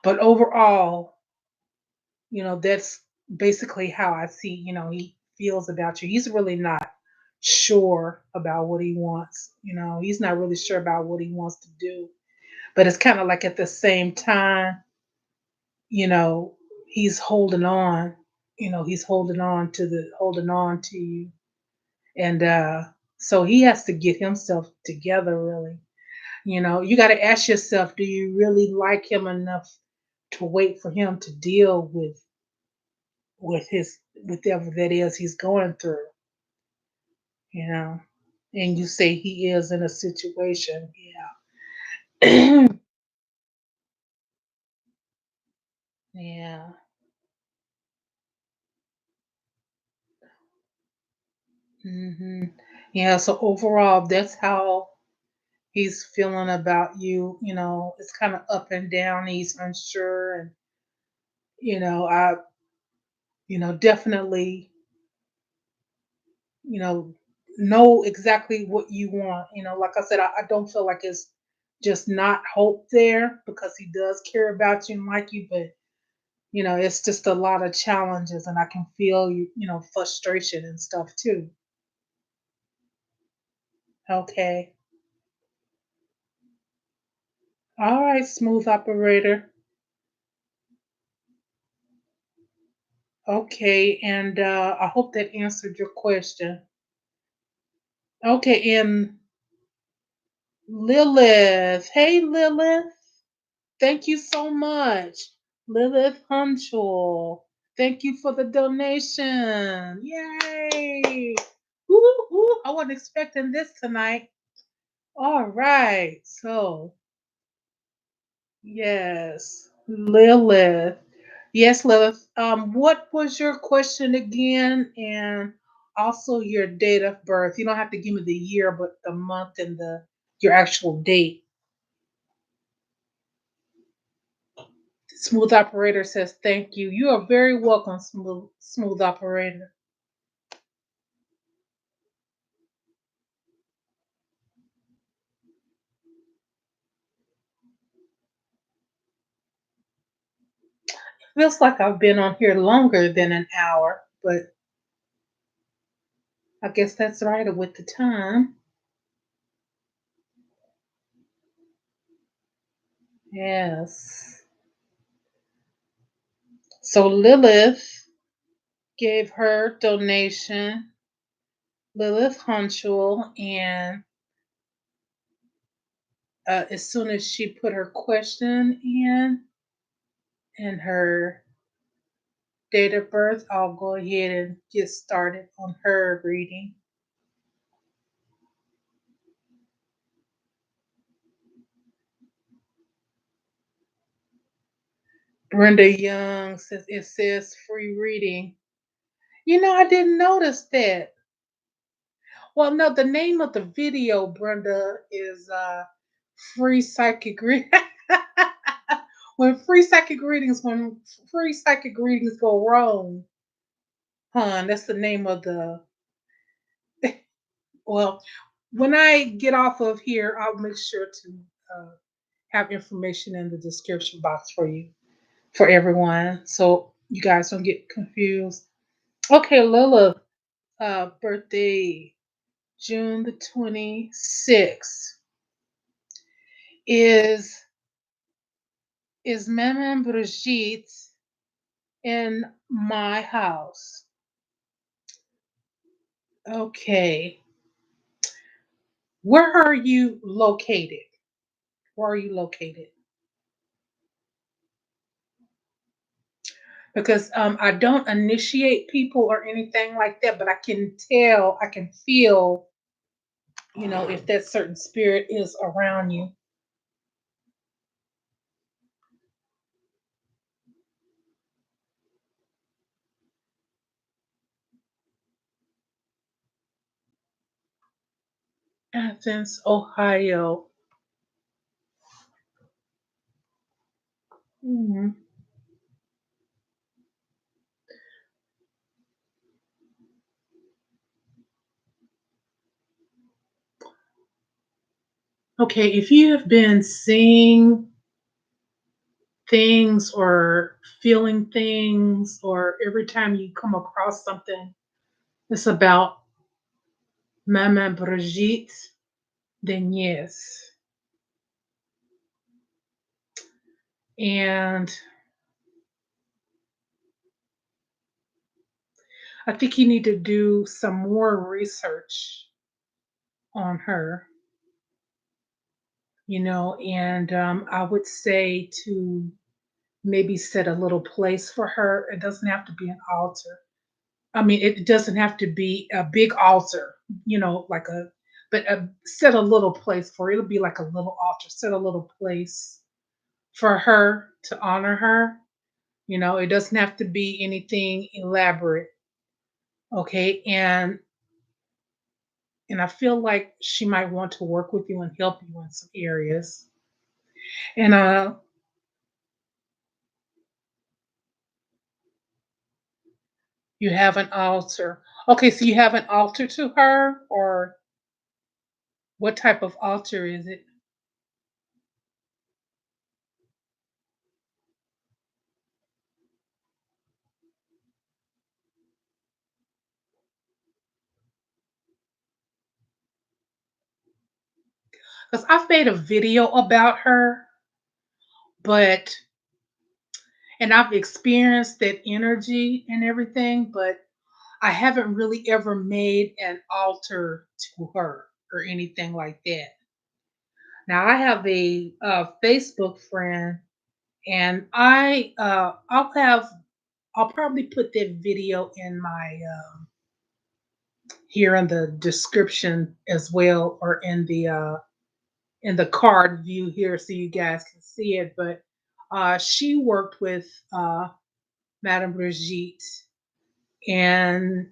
But overall, that's basically how I see, he feels about you. He's really not sure about what he wants. He's not really sure about what he wants to do. But it's kind of like at the same time, you know, he's holding on. He's holding on to you. And so he has to get himself together really. You got to ask yourself, do you really like him enough to wait for him to deal with whatever that is he's going through, you know? And you say he is in a situation. Yeah. Yeah. hmm Yeah, so overall that's how he's feeling about you. It's kind of up and down. He's unsure and I definitely you know, know exactly what you want. Like I said, I don't feel like it's just not hope there because he does care about you and like you, but it's just a lot of challenges and I can feel frustration and stuff too. Okay. All right, smooth operator. Okay, and I hope that answered your question. Okay, and Lilith. Hey Lilith. Thank you so much. Lilith Hunchel. Thank you for the donation. Yay. Woo, woo. I wasn't expecting this tonight. All right. So, yes, Lilith. Yes, Lilith. What was your question again? And also your date of birth. You don't have to give me the year, but the month and the your actual date. Smooth operator says thank you. You are very welcome, smooth operator. Feels like I've been on here longer than an hour, but I guess that's right with the time. Yes. So Lilith gave her donation, Lilith Hunchel, and as soon as she put her question in and her date of birth, I'll go ahead and get started on her reading. Brenda Young says it says free reading. I didn't notice that. Well, no, the name of the video, Brenda, is free psychic reading. When free psychic readings go wrong, that's the name of the. Well, when I get off of here, I'll make sure to uh, have information in the description box for you, for everyone, so you guys don't get confused. Okay, Lila, birthday June the 26th. Is Maman Brigitte in my house? Okay. Where are you located? Where are you located? because I don't initiate people or anything like that, but I can tell, I can feel, if that certain spirit is around you. Athens, Ohio. Mhm. Okay, if you have been seeing things or feeling things, or every time you come across something, it's about Mama Brigitte, then yes. And I think you need to do some more research on her, and I would say to maybe set a little place for her. It doesn't have to be an altar. I mean, it doesn't have to be a big altar, like but set a little place for it. It'll be like a little altar. Set a little place for her to honor her. It doesn't have to be anything elaborate. Okay. And I feel like she might want to work with you and help you in some areas. And you have an altar. Okay, so you have an altar to her, or what type of altar is it? Because I've made a video about her, but and I've experienced that energy and everything, but I haven't really ever made an altar to her or anything like that. Now I have a Facebook friend, and I'll probably put that video in my here in the description as well, or in the card view here, so you guys can see it. But she worked with Madame Brigitte, and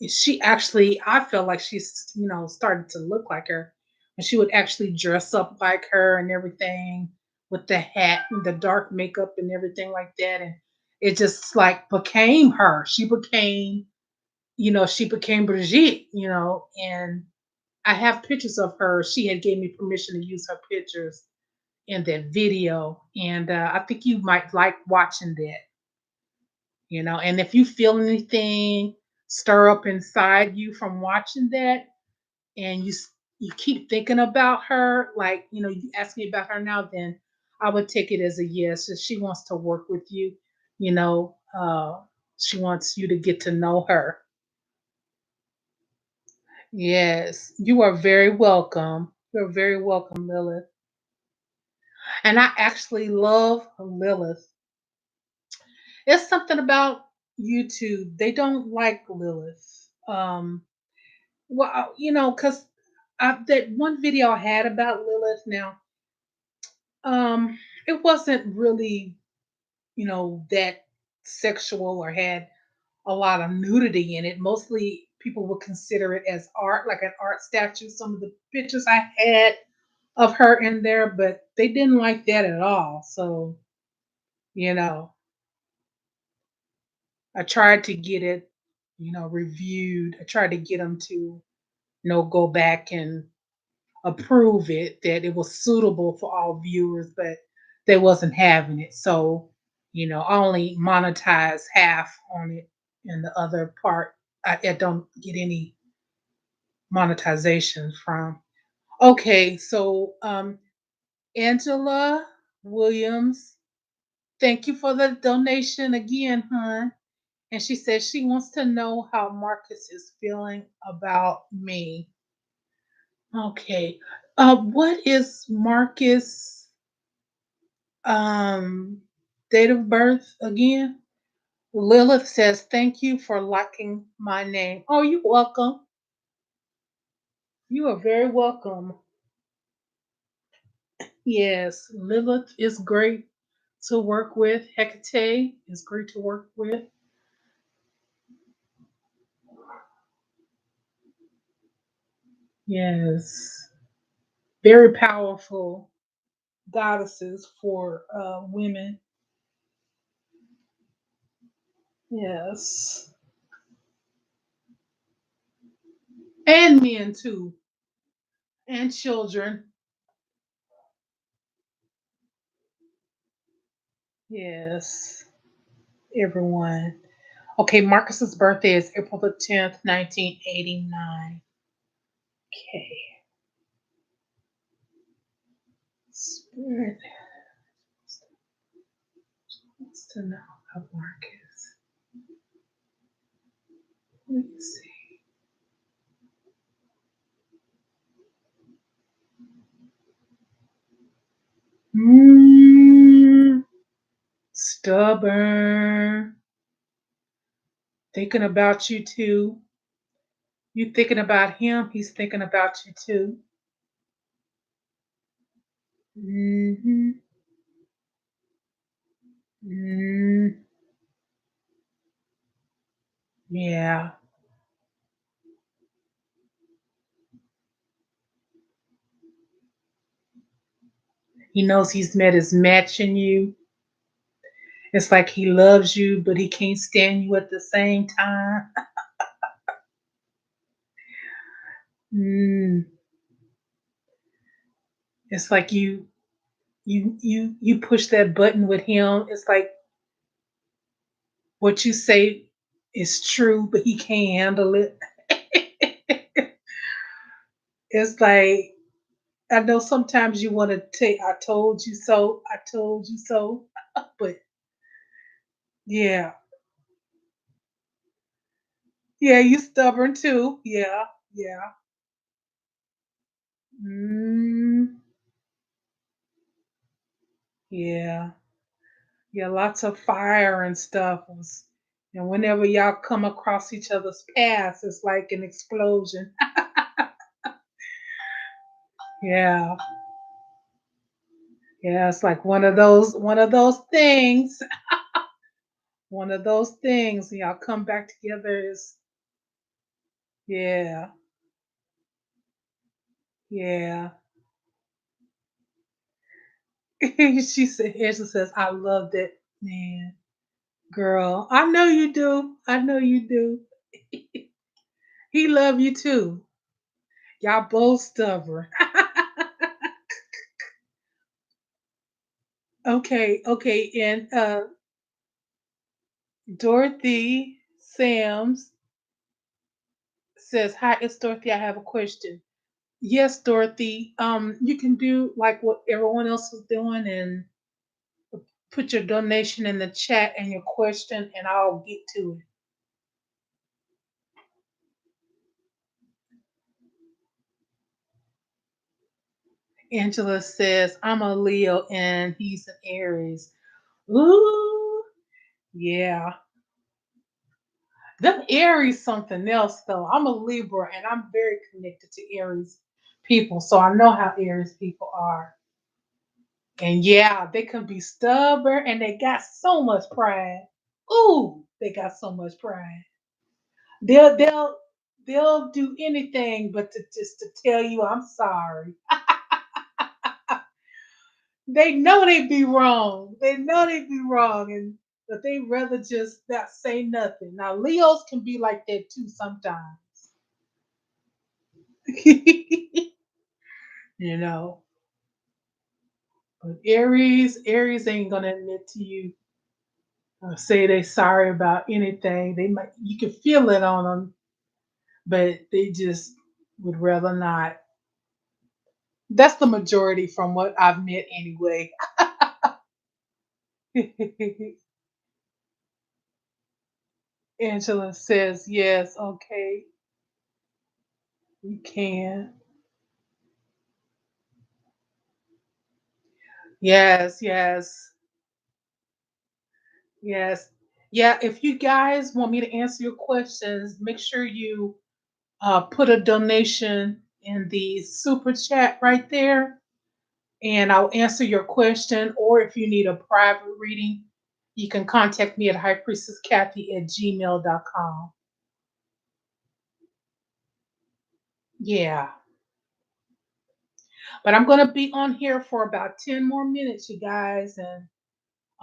she actually, I felt like she's, started to look like her. And she would actually dress up like her and everything, with the hat and the dark makeup and everything like that. And it just like became her. She became Brigitte, and I have pictures of her. She had gave me permission to use her pictures in that video. And I think you might like watching that. And if you feel anything stir up inside you from watching that, and you keep thinking about her, like, you ask me about her now, then I would take it as a yes. If she wants to work with you, you know she wants you to get to know her. Yes, you are very welcome. You're very welcome, Lilith. And I actually love Lilith. It's something about YouTube, they don't like Lilith. Well, because that one video I had about Lilith now, um, it wasn't really, that sexual or had a lot of nudity in it. Mostly people would consider it as art, like an art statue. Some of the pictures I had of her in there, but they didn't like that at all. So, you know, I tried to get it, reviewed. I tried to get them to, go back and approve it, that it was suitable for all viewers, but they wasn't having it. So, I only monetize half on it, and the other part I don't get any monetization from. Okay, so Angela Williams, thank you for the donation again, hon. And she says she wants to know how Marcus is feeling about me. Okay. What is Marcus' date of birth again? Lilith says, thank you for liking my name. Oh, you're welcome. You are very welcome. Yes, Lilith is great to work with. Hecate is great to work with. Yes, very powerful goddesses for women. Yes, and men too, and children. Yes, everyone. Okay, Marcus's birthday is April the 10th, 1989. Okay, Spirit wants to know about Marcus. Let me see. Mm, stubborn. Thinking about you too. You thinking about him, he's thinking about you too. Hmm. Mm, yeah. He knows he's met his match in you. It's like he loves you, but he can't stand you at the same time. Mm, it's like you push that button with him. It's like what you say is true, but he can't handle it. It's like I know sometimes you want to take I told you so, I told you so. But yeah. Yeah, you stubborn too. Yeah. Yeah. Mm, yeah. Yeah, lots of fire and stuff. And whenever y'all come across each other's paths, it's like an explosion. Yeah. Yeah, it's like one of those things. One of those things. And y'all come back together is yeah. Yeah. She said Angela says, I love that man. Girl. I know you do. I know you do. He love you too. Y'all both stubborn. Okay, okay. And Dorothy Sams says, hi, it's Dorothy. I have a question. Yes, Dorothy. You can do like what everyone else is doing and put your donation in the chat and your question, and I'll get to it. Angela says, I'm a Leo and he's an Aries. Ooh, yeah. Them Aries something else though. I'm a Libra and I'm very connected to Aries people, so I know how Aries people are. And yeah, they can be stubborn and they got so much pride. Ooh, they got so much pride. They'll do anything but to just to tell you I'm sorry. They know they be wrong. They know they be wrong, and but they rather just not say nothing. Now Leos can be like that too sometimes. You know, but Aries ain't gonna admit to you say they sorry about anything. They might you can feel it on them, but they just would rather not. That's the majority from what I've met anyway. Angela says yes. Okay, you can. Yes, yes, yes. Yeah, if you guys want me to answer your questions, make sure you put a donation in the super chat right there, and I'll answer your question. Or if you need a private reading, you can contact me at highpriestesskathie@gmail.com. Yeah, but I'm going to be on here for about 10 more minutes, you guys, and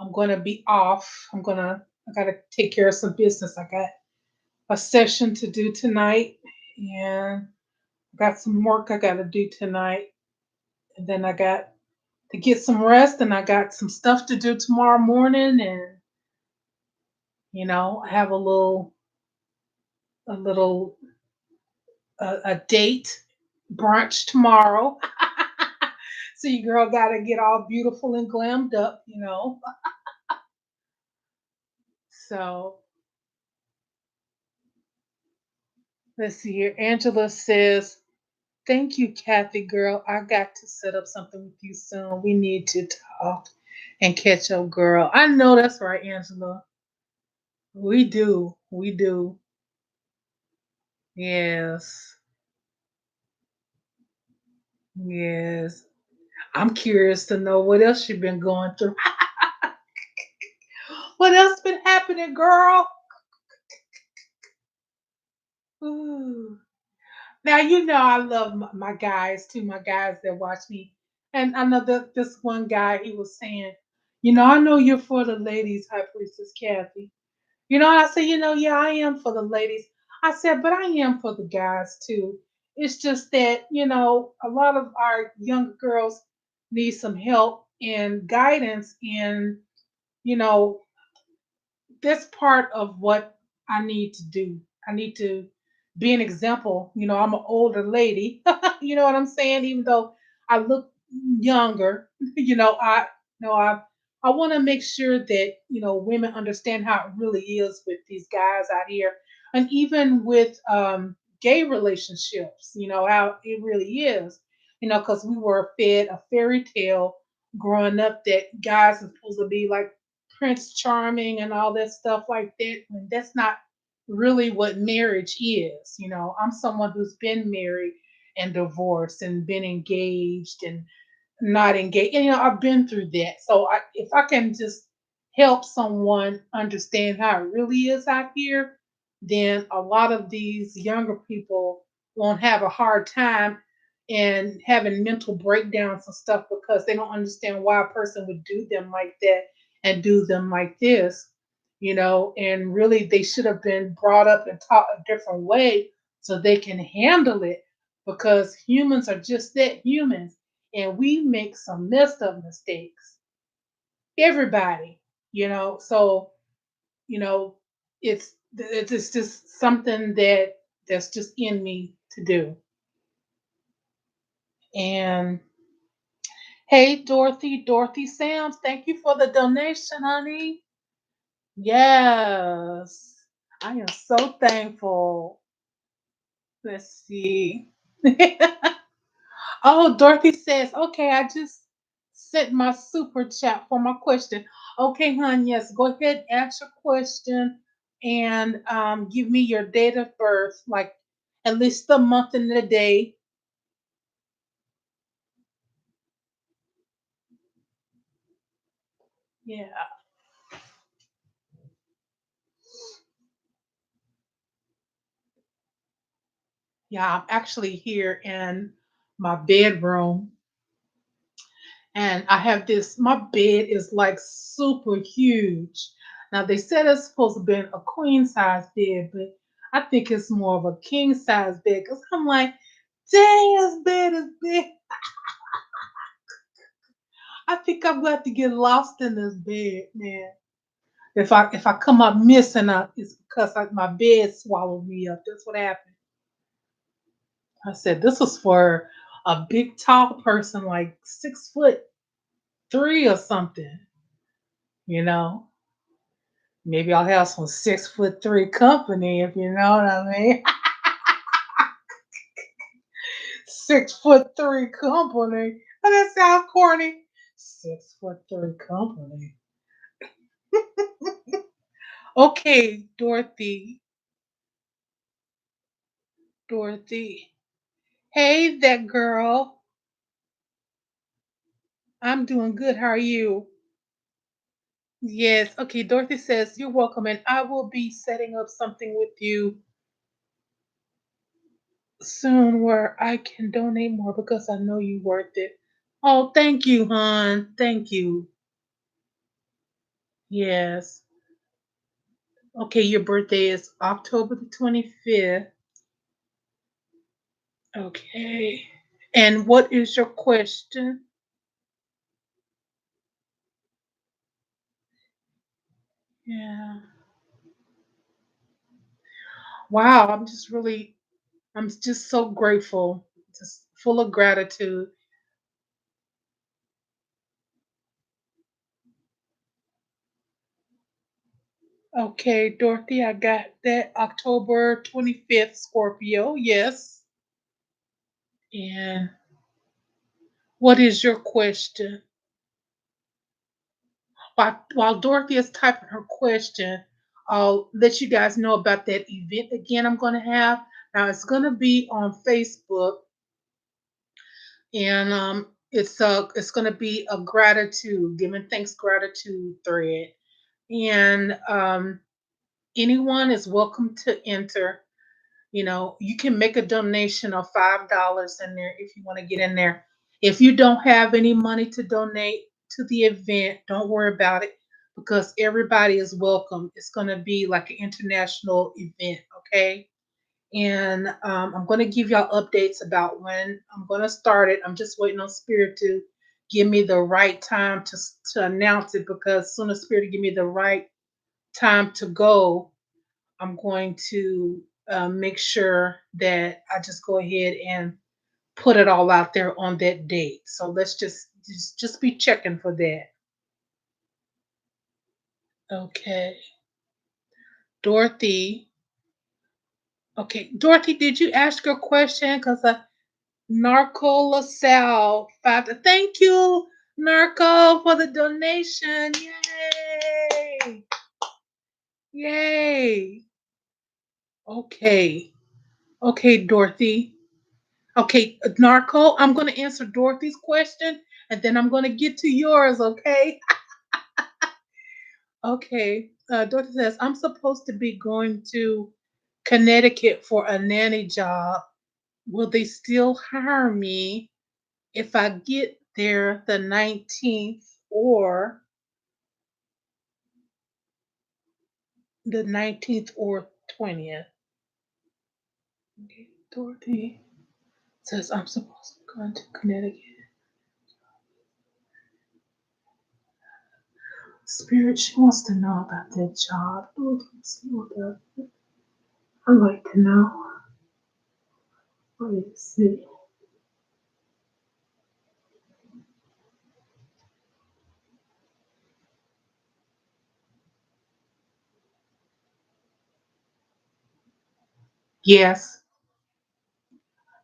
I'm going to be off. I got to take care of some business. I got a session to do tonight, and I got some work I got to do tonight. And then I got to get some rest, and I got some stuff to do tomorrow morning. And, I have a little a date brunch tomorrow. So your girl got to get all beautiful and glammed up. So let's see here. Angela says, "Thank you, Kathie girl. I got to set up something with you soon. We need to talk and catch up, girl." I know that's right, Angela. We do. We do. Yes. Yes. I'm curious to know what else you've been going through. What else been happening, girl? Ooh. Now I love my guys too, my guys that watch me. And I know that this one guy, he was saying, I know you're for the ladies, High Priestess Kathie. I said, yeah, I am for the ladies. I said, but I am for the guys too. It's just that, a lot of our young girls need some help and guidance. And, you know, that's part of what I need to do. I need to be an example. I'm an older lady. You know what I'm saying? Even though I look younger, I want to make sure that women understand how it really is with these guys out here, and even with gay relationships. How it really is. Because we were fed a fairy tale growing up that guys are supposed to be like Prince Charming and all that stuff like that. And that's not really what marriage is. I'm someone who's been married and divorced and been engaged and not engaged. And, I've been through that. So if I can just help someone understand how it really is out here, then a lot of these younger people won't have a hard time and having mental breakdowns and stuff because they don't understand why a person would do them like that and do them like this. And really they should have been brought up and taught a different way so they can handle it, because humans are just that, humans, and we make some messed up mistakes. Everybody, so you know, it's just something that's just in me to do. And hey, Dorothy Sams, thank you for the donation, honey. Yes, I am so thankful. Let's see. Oh, Dorothy says, okay, I just sent my super chat for my question. Okay, hon, yes, go ahead, ask your question, and give me your date of birth, like at least the month and the day. Yeah, yeah, I'm actually here in my bedroom, and I have this. My bed is like super huge. Now they said it's supposed to be a queen size bed, but I think it's more of a king size bed because I'm like, dang, this bed is big. I think I'm going to get lost in this bed, man. If I come up missing, it's because my bed swallowed me up. That's what happened. I said this was for a big tall person, like 6'3" or something. You know, maybe I'll have some 6'3" company, if you know what I mean. 6'3" company. Oh, that sounds corny. 6'3" company. Okay, Dorothy. Dorothy. Hey, that girl. I'm doing good. How are you? Yes. Okay, Dorothy says, you're welcome, and I will be setting up something with you soon where I can donate more because I know you worth it. Oh, thank you, hon. Thank you. Yes. Okay, your birthday is October the 25th. Okay. And what is your question? Yeah. Wow, I'm just so grateful, just full of gratitude. Okay, Dorothy, I got that October 25th, Scorpio. Yes. And what is your question? While Dorothy is typing her question, I'll let you guys know about that event again I'm going to have. Now, it's going to be on Facebook, and it's going to be a gratitude, giving thanks gratitude thread. And anyone is welcome to enter. You know, you can make a donation of $5 in there if you want to get in there. If you don't have any money to donate to the event, don't worry about it because everybody is welcome. It's going to be like an international event, okay? And I'm going to give y'all updates about when I'm going to start it. I'm just waiting on Spirit to give me the right time to announce it because as soon as Spirit give me the right time to go, I'm going to make sure that I just go ahead and put it all out there on that date. So let's just be checking for that. Okay, Dorothy. Okay, Dorothy, did you ask your question? Because Narco LaSalle five. Thank you, Narco, for the donation. Yay! Yay! Okay, okay, Dorothy. Okay, Narco, I'm going to answer Dorothy's question and then I'm going to get to yours, okay? Okay. Dorothy says, I'm supposed to be going to Connecticut for a nanny job. Will they still hire me if I get there the 19th or the 19th or 20th? Okay. Dorothy says, I'm supposed to be going to Connecticut. Spirit, she wants to know about that job. Oh, let's see what I'd like to know. Let's see. Yes,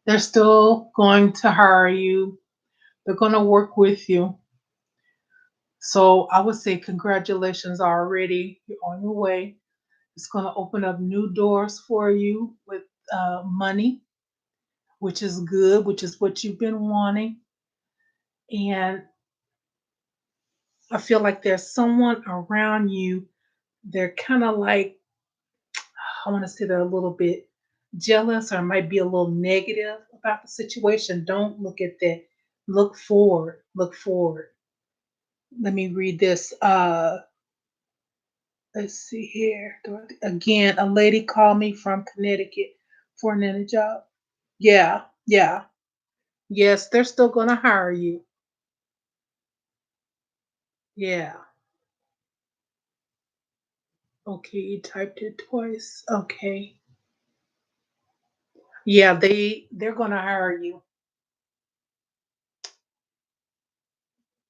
they're still going to hire you. They're going to work with you. So I would say congratulations already. You're on your way. It's going to open up new doors for you with money, which is good, which is what you've been wanting. And I feel like there's someone around you. They're kind of like, I want to say they're a little bit jealous or might be a little negative about the situation. Don't look at that. Look forward. Look forward. Let me read this. Let's see here. Again, a lady called me from Connecticut for another job. Yeah, yeah. Yes, they're still gonna hire you. Yeah. Okay, you typed it twice. Okay. Yeah, they're gonna hire you.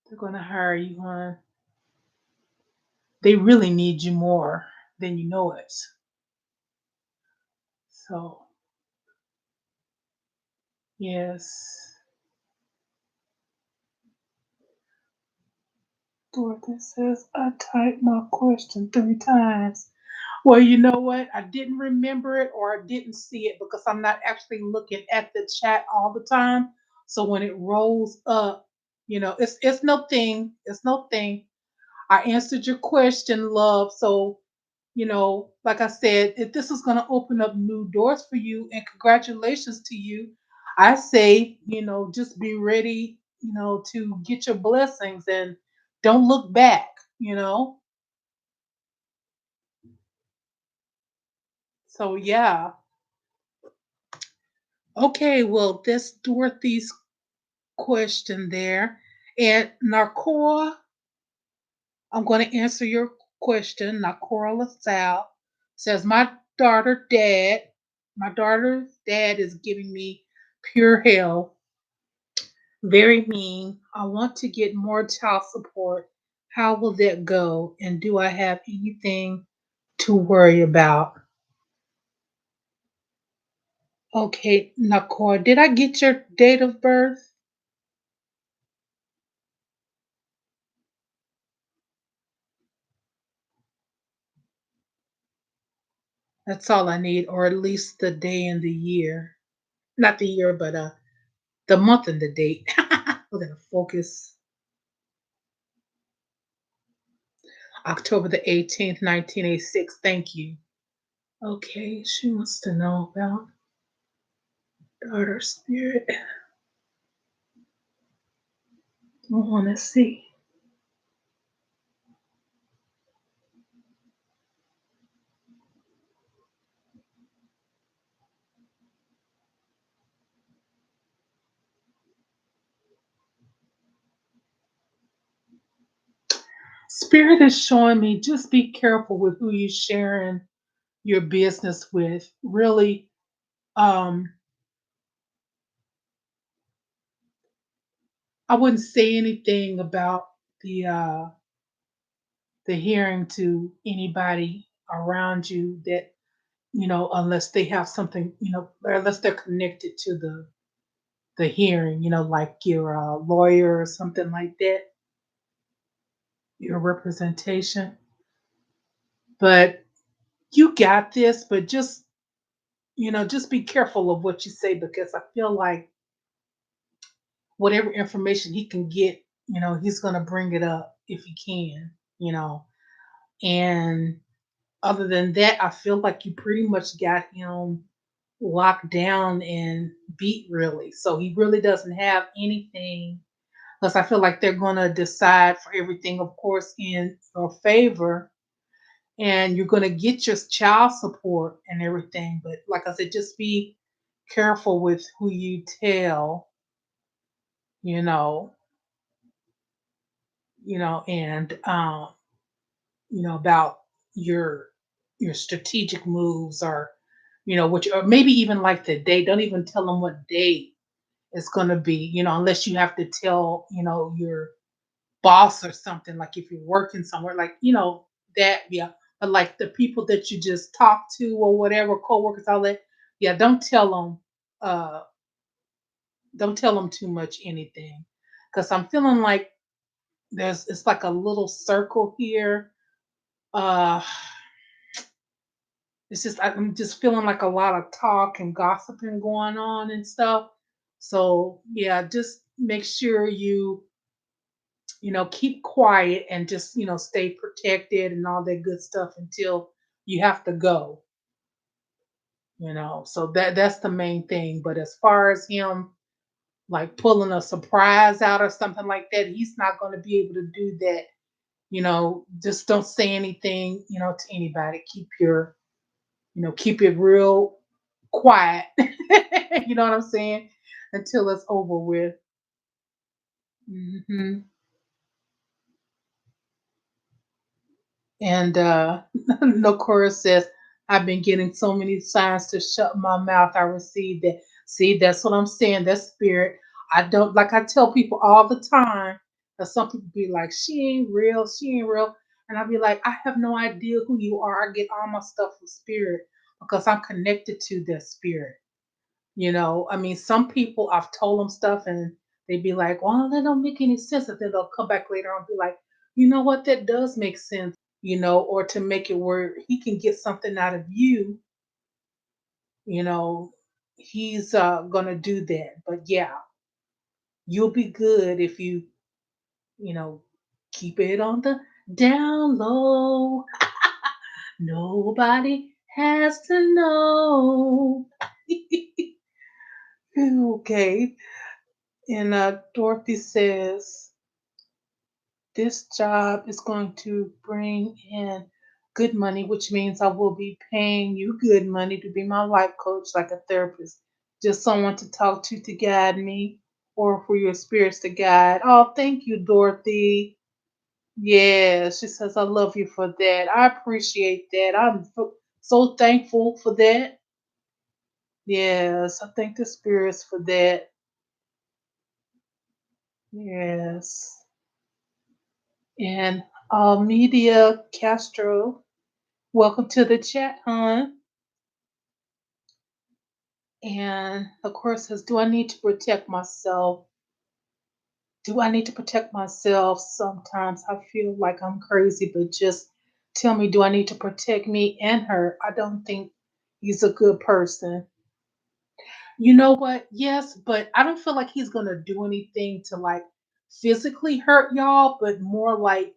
They're gonna hire you, hon. They really need you more than you know it. So, yes. Dorothy says, I typed my question 3 times. Well, you know what? I didn't remember it or I didn't see it because I'm not actually looking at the chat all the time. So when it rolls up, it's no thing. It's no thing. I answered your question, love. So, like I said, if this is going to open up new doors for you, and congratulations to you, I say, just be ready, to get your blessings and don't look back, you know. So, yeah. Okay, well, that's Dorothy's question there. And Narcora, I'm going to answer your question. Nakora LaSalle says, my daughter's dad is giving me pure hell. Very mean. I want to get more child support. How will that go? And do I have anything to worry about? Okay, Nakora, did I get your date of birth? That's all I need, or at least the day and the year. Not the year, but the month and the date. We're gonna focus. October the 18th, 1986. Thank you. Okay, she wants to know about daughter spirit. I want to see. Spirit is showing me just be careful with who you're sharing your business with. Really, um, I wouldn't say anything about the uh, the hearing to anybody around you that unless they have something, or unless they're connected to the hearing, like your lawyer or something like that, your representation. But you got this, but just be careful of what you say because I feel like whatever information he can get, he's going to bring it up if he can, and other than that, I feel like you pretty much got him locked down and beat really. So he really doesn't have anything because I feel like they're going to decide for everything, of course, in your favor. And you're going to get your child support and everything. But like I said, just be careful with who you tell, you know, and about your your strategic moves or which or maybe even like the date. Don't even tell them what date it's going to be, unless you have to tell, your boss or something, like if you're working somewhere, like, that, yeah. But like the people that you just talk to or whatever, coworkers, all that, yeah, uh, don't tell them too much anything. Because I'm feeling like it's like a little circle here. Uh, it's just, I'm just feeling like a lot of talk and gossiping going on and stuff. So yeah, just make sure keep quiet and just, stay protected and all that good stuff until you have to go, So that's the main thing. But as far as him like pulling a surprise out or something like that, he's not going to be able to do that. Just don't say anything, to anybody. Keep it real quiet. You know what I'm saying? Until it's over with. hmm And Nokora says, I've been getting so many signs to shut my mouth. I received that. See, that's what I'm saying. That spirit. I don't, like I tell people all the time, that some people be like, she ain't real, she ain't real. And I'll be like, I have no idea who you are. I get all my stuff from spirit because I'm connected to that spirit. I mean, some people I've told them stuff and they'd be like, well, that don't make any sense. And then they'll come back later on and be like, you know what, that does make sense. or to make it where he can get something out of you, you know, he's gonna do that. But yeah, you'll be good if you know, keep it on the down low. Nobody has to know. Okay. And Dorothy says, this job is going to bring in good money, which means I will be paying you good money to be my life coach, like a therapist. Just someone to talk to guide me, or for your spirits to guide. Oh, thank you, Dorothy. Yeah, she says, I love you for that. I appreciate that. I'm so thankful for that. Yes, I thank the spirits for that. Yes. And Media Castro, welcome to the chat, hon. And of course, says, do I need to protect myself? Do I need to protect myself? Sometimes I feel like I'm crazy, but just tell me, do I need to protect me and her? I don't think he's a good person. You know what? Yes, but I don't feel like he's gonna do anything to like physically hurt y'all, but more like,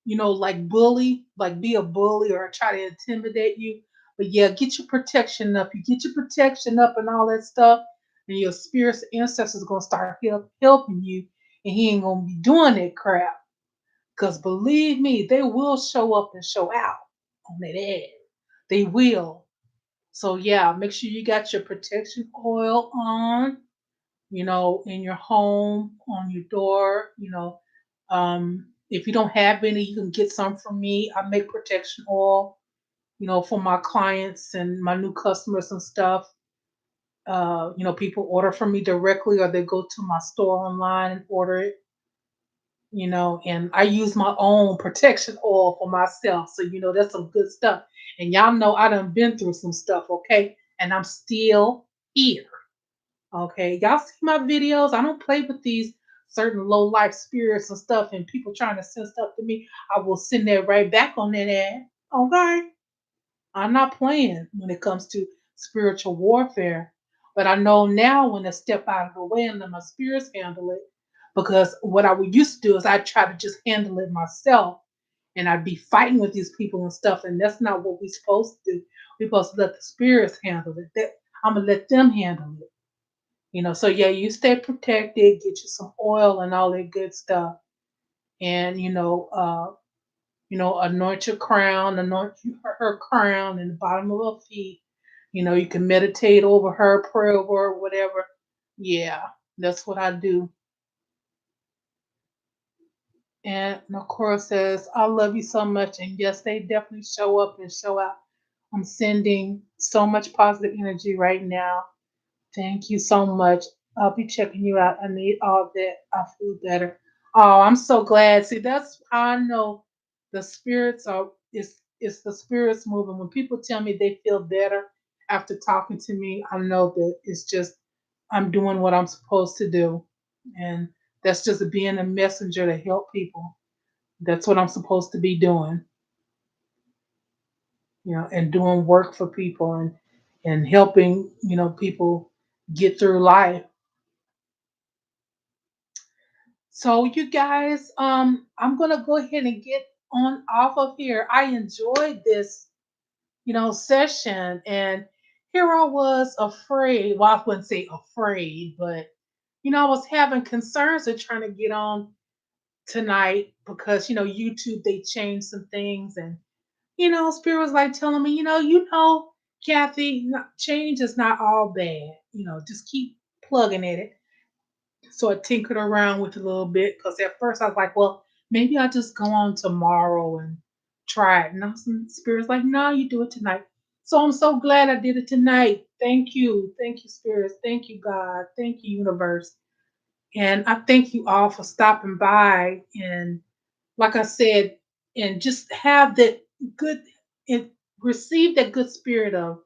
like bully, like be a bully or try to intimidate you. But yeah, get your protection up. You get your protection up and all that stuff, and your spirits ancestors gonna start helping you, and he ain't gonna be doing that crap. Cause believe me, they will show up and show out on that ad. They will. So yeah, make sure you got your protection oil on, in your home, on your door. If you don't have any, you can get some from me. I make protection oil, for my clients and my new customers and stuff. People order from me directly or they go to my store online and order it, and I use my own protection oil for myself. So, that's some good stuff. And y'all know I done been through some stuff, okay? And I'm still here. Okay, y'all see my videos. I don't play with these certain low life spirits and stuff, and people trying to send stuff to me. I will send that right back on that ad. Okay, I'm not playing when it comes to spiritual warfare, but I know now when to step out of the way and let my spirits handle it. Because what I would used to do is I try to just handle it myself, and I'd be fighting with these people and stuff, and that's not what we're supposed to do. We're supposed to let the spirits handle it. I'm gonna let them handle it. So yeah, you stay protected, get you some oil and all that good stuff. And anoint your crown, her crown and the bottom of her feet. You can meditate over her, pray over her, whatever. Yeah, that's what I do. And of course says, I love you so much. And yes, they definitely show up and show out. I'm sending so much positive energy right now. Thank you so much. I'll be checking you out. I need all that. I feel better. Oh, I'm so glad. See, that's how I know the spirits are. It's the spirits moving. When people tell me they feel better after talking to me, I know that it's just I'm doing what I'm supposed to do, and that's just being a messenger to help people. That's what I'm supposed to be doing, and doing work for people and helping people get through life. So you guys, I'm gonna go ahead and get on off of here. I enjoyed this, session, and here I was afraid. Well, I wouldn't say afraid, but I was having concerns of trying to get on tonight because YouTube they changed some things, and Spirit was like telling me, Kathie, change is not all bad. Just keep plugging at it. So I tinkered around with it a little bit because at first I was like, well, maybe I'll just go on tomorrow and try it. And some spirits like, no, you do it tonight. So I'm so glad I did it tonight. Thank you. Thank you, spirits. Thank you, God. Thank you, universe. And I thank you all for stopping by. And like I said, and just have that good and receive that good spirit of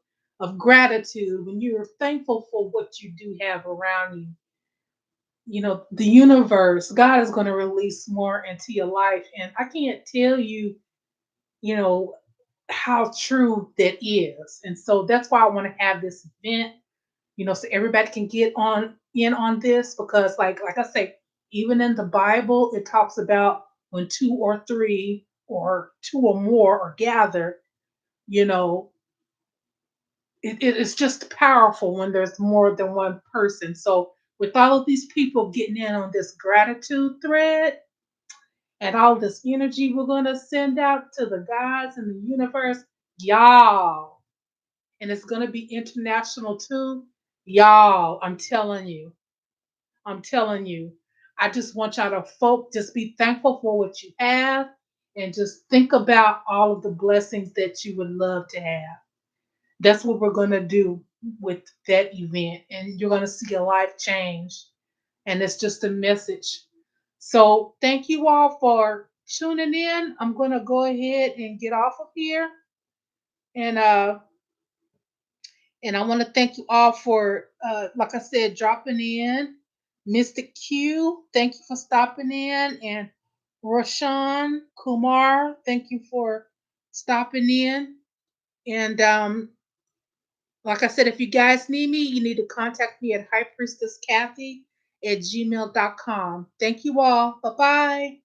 gratitude when you're thankful for what you do have around you. The universe, God is going to release more into your life. And I can't tell you you know, how true that is. And so that's why I want to have this event, so everybody can get on in on this, because like I say, even in the Bible, it talks about when two or three or two or more are gathered, you know, it is just powerful when there's more than one person. So with all of these people getting in on this gratitude thread and all this energy we're gonna send out to the gods in the universe, y'all, and it's gonna be international too, y'all. I'm telling you. I just want y'all to just be thankful for what you have, and just think about all of the blessings that you would love to have. That's what we're going to do with that event. And you're going to see a life change. And it's just a message. So thank you all for tuning in. I'm going to go ahead and get off of here. And I want to thank you all for, like I said, dropping in. Mr. Q, thank you for stopping in. And Roshan Kumar, thank you for stopping in. And like I said, if you guys need me, you need to contact me at highpriestesskathie at gmail.com. Thank you all. Bye bye.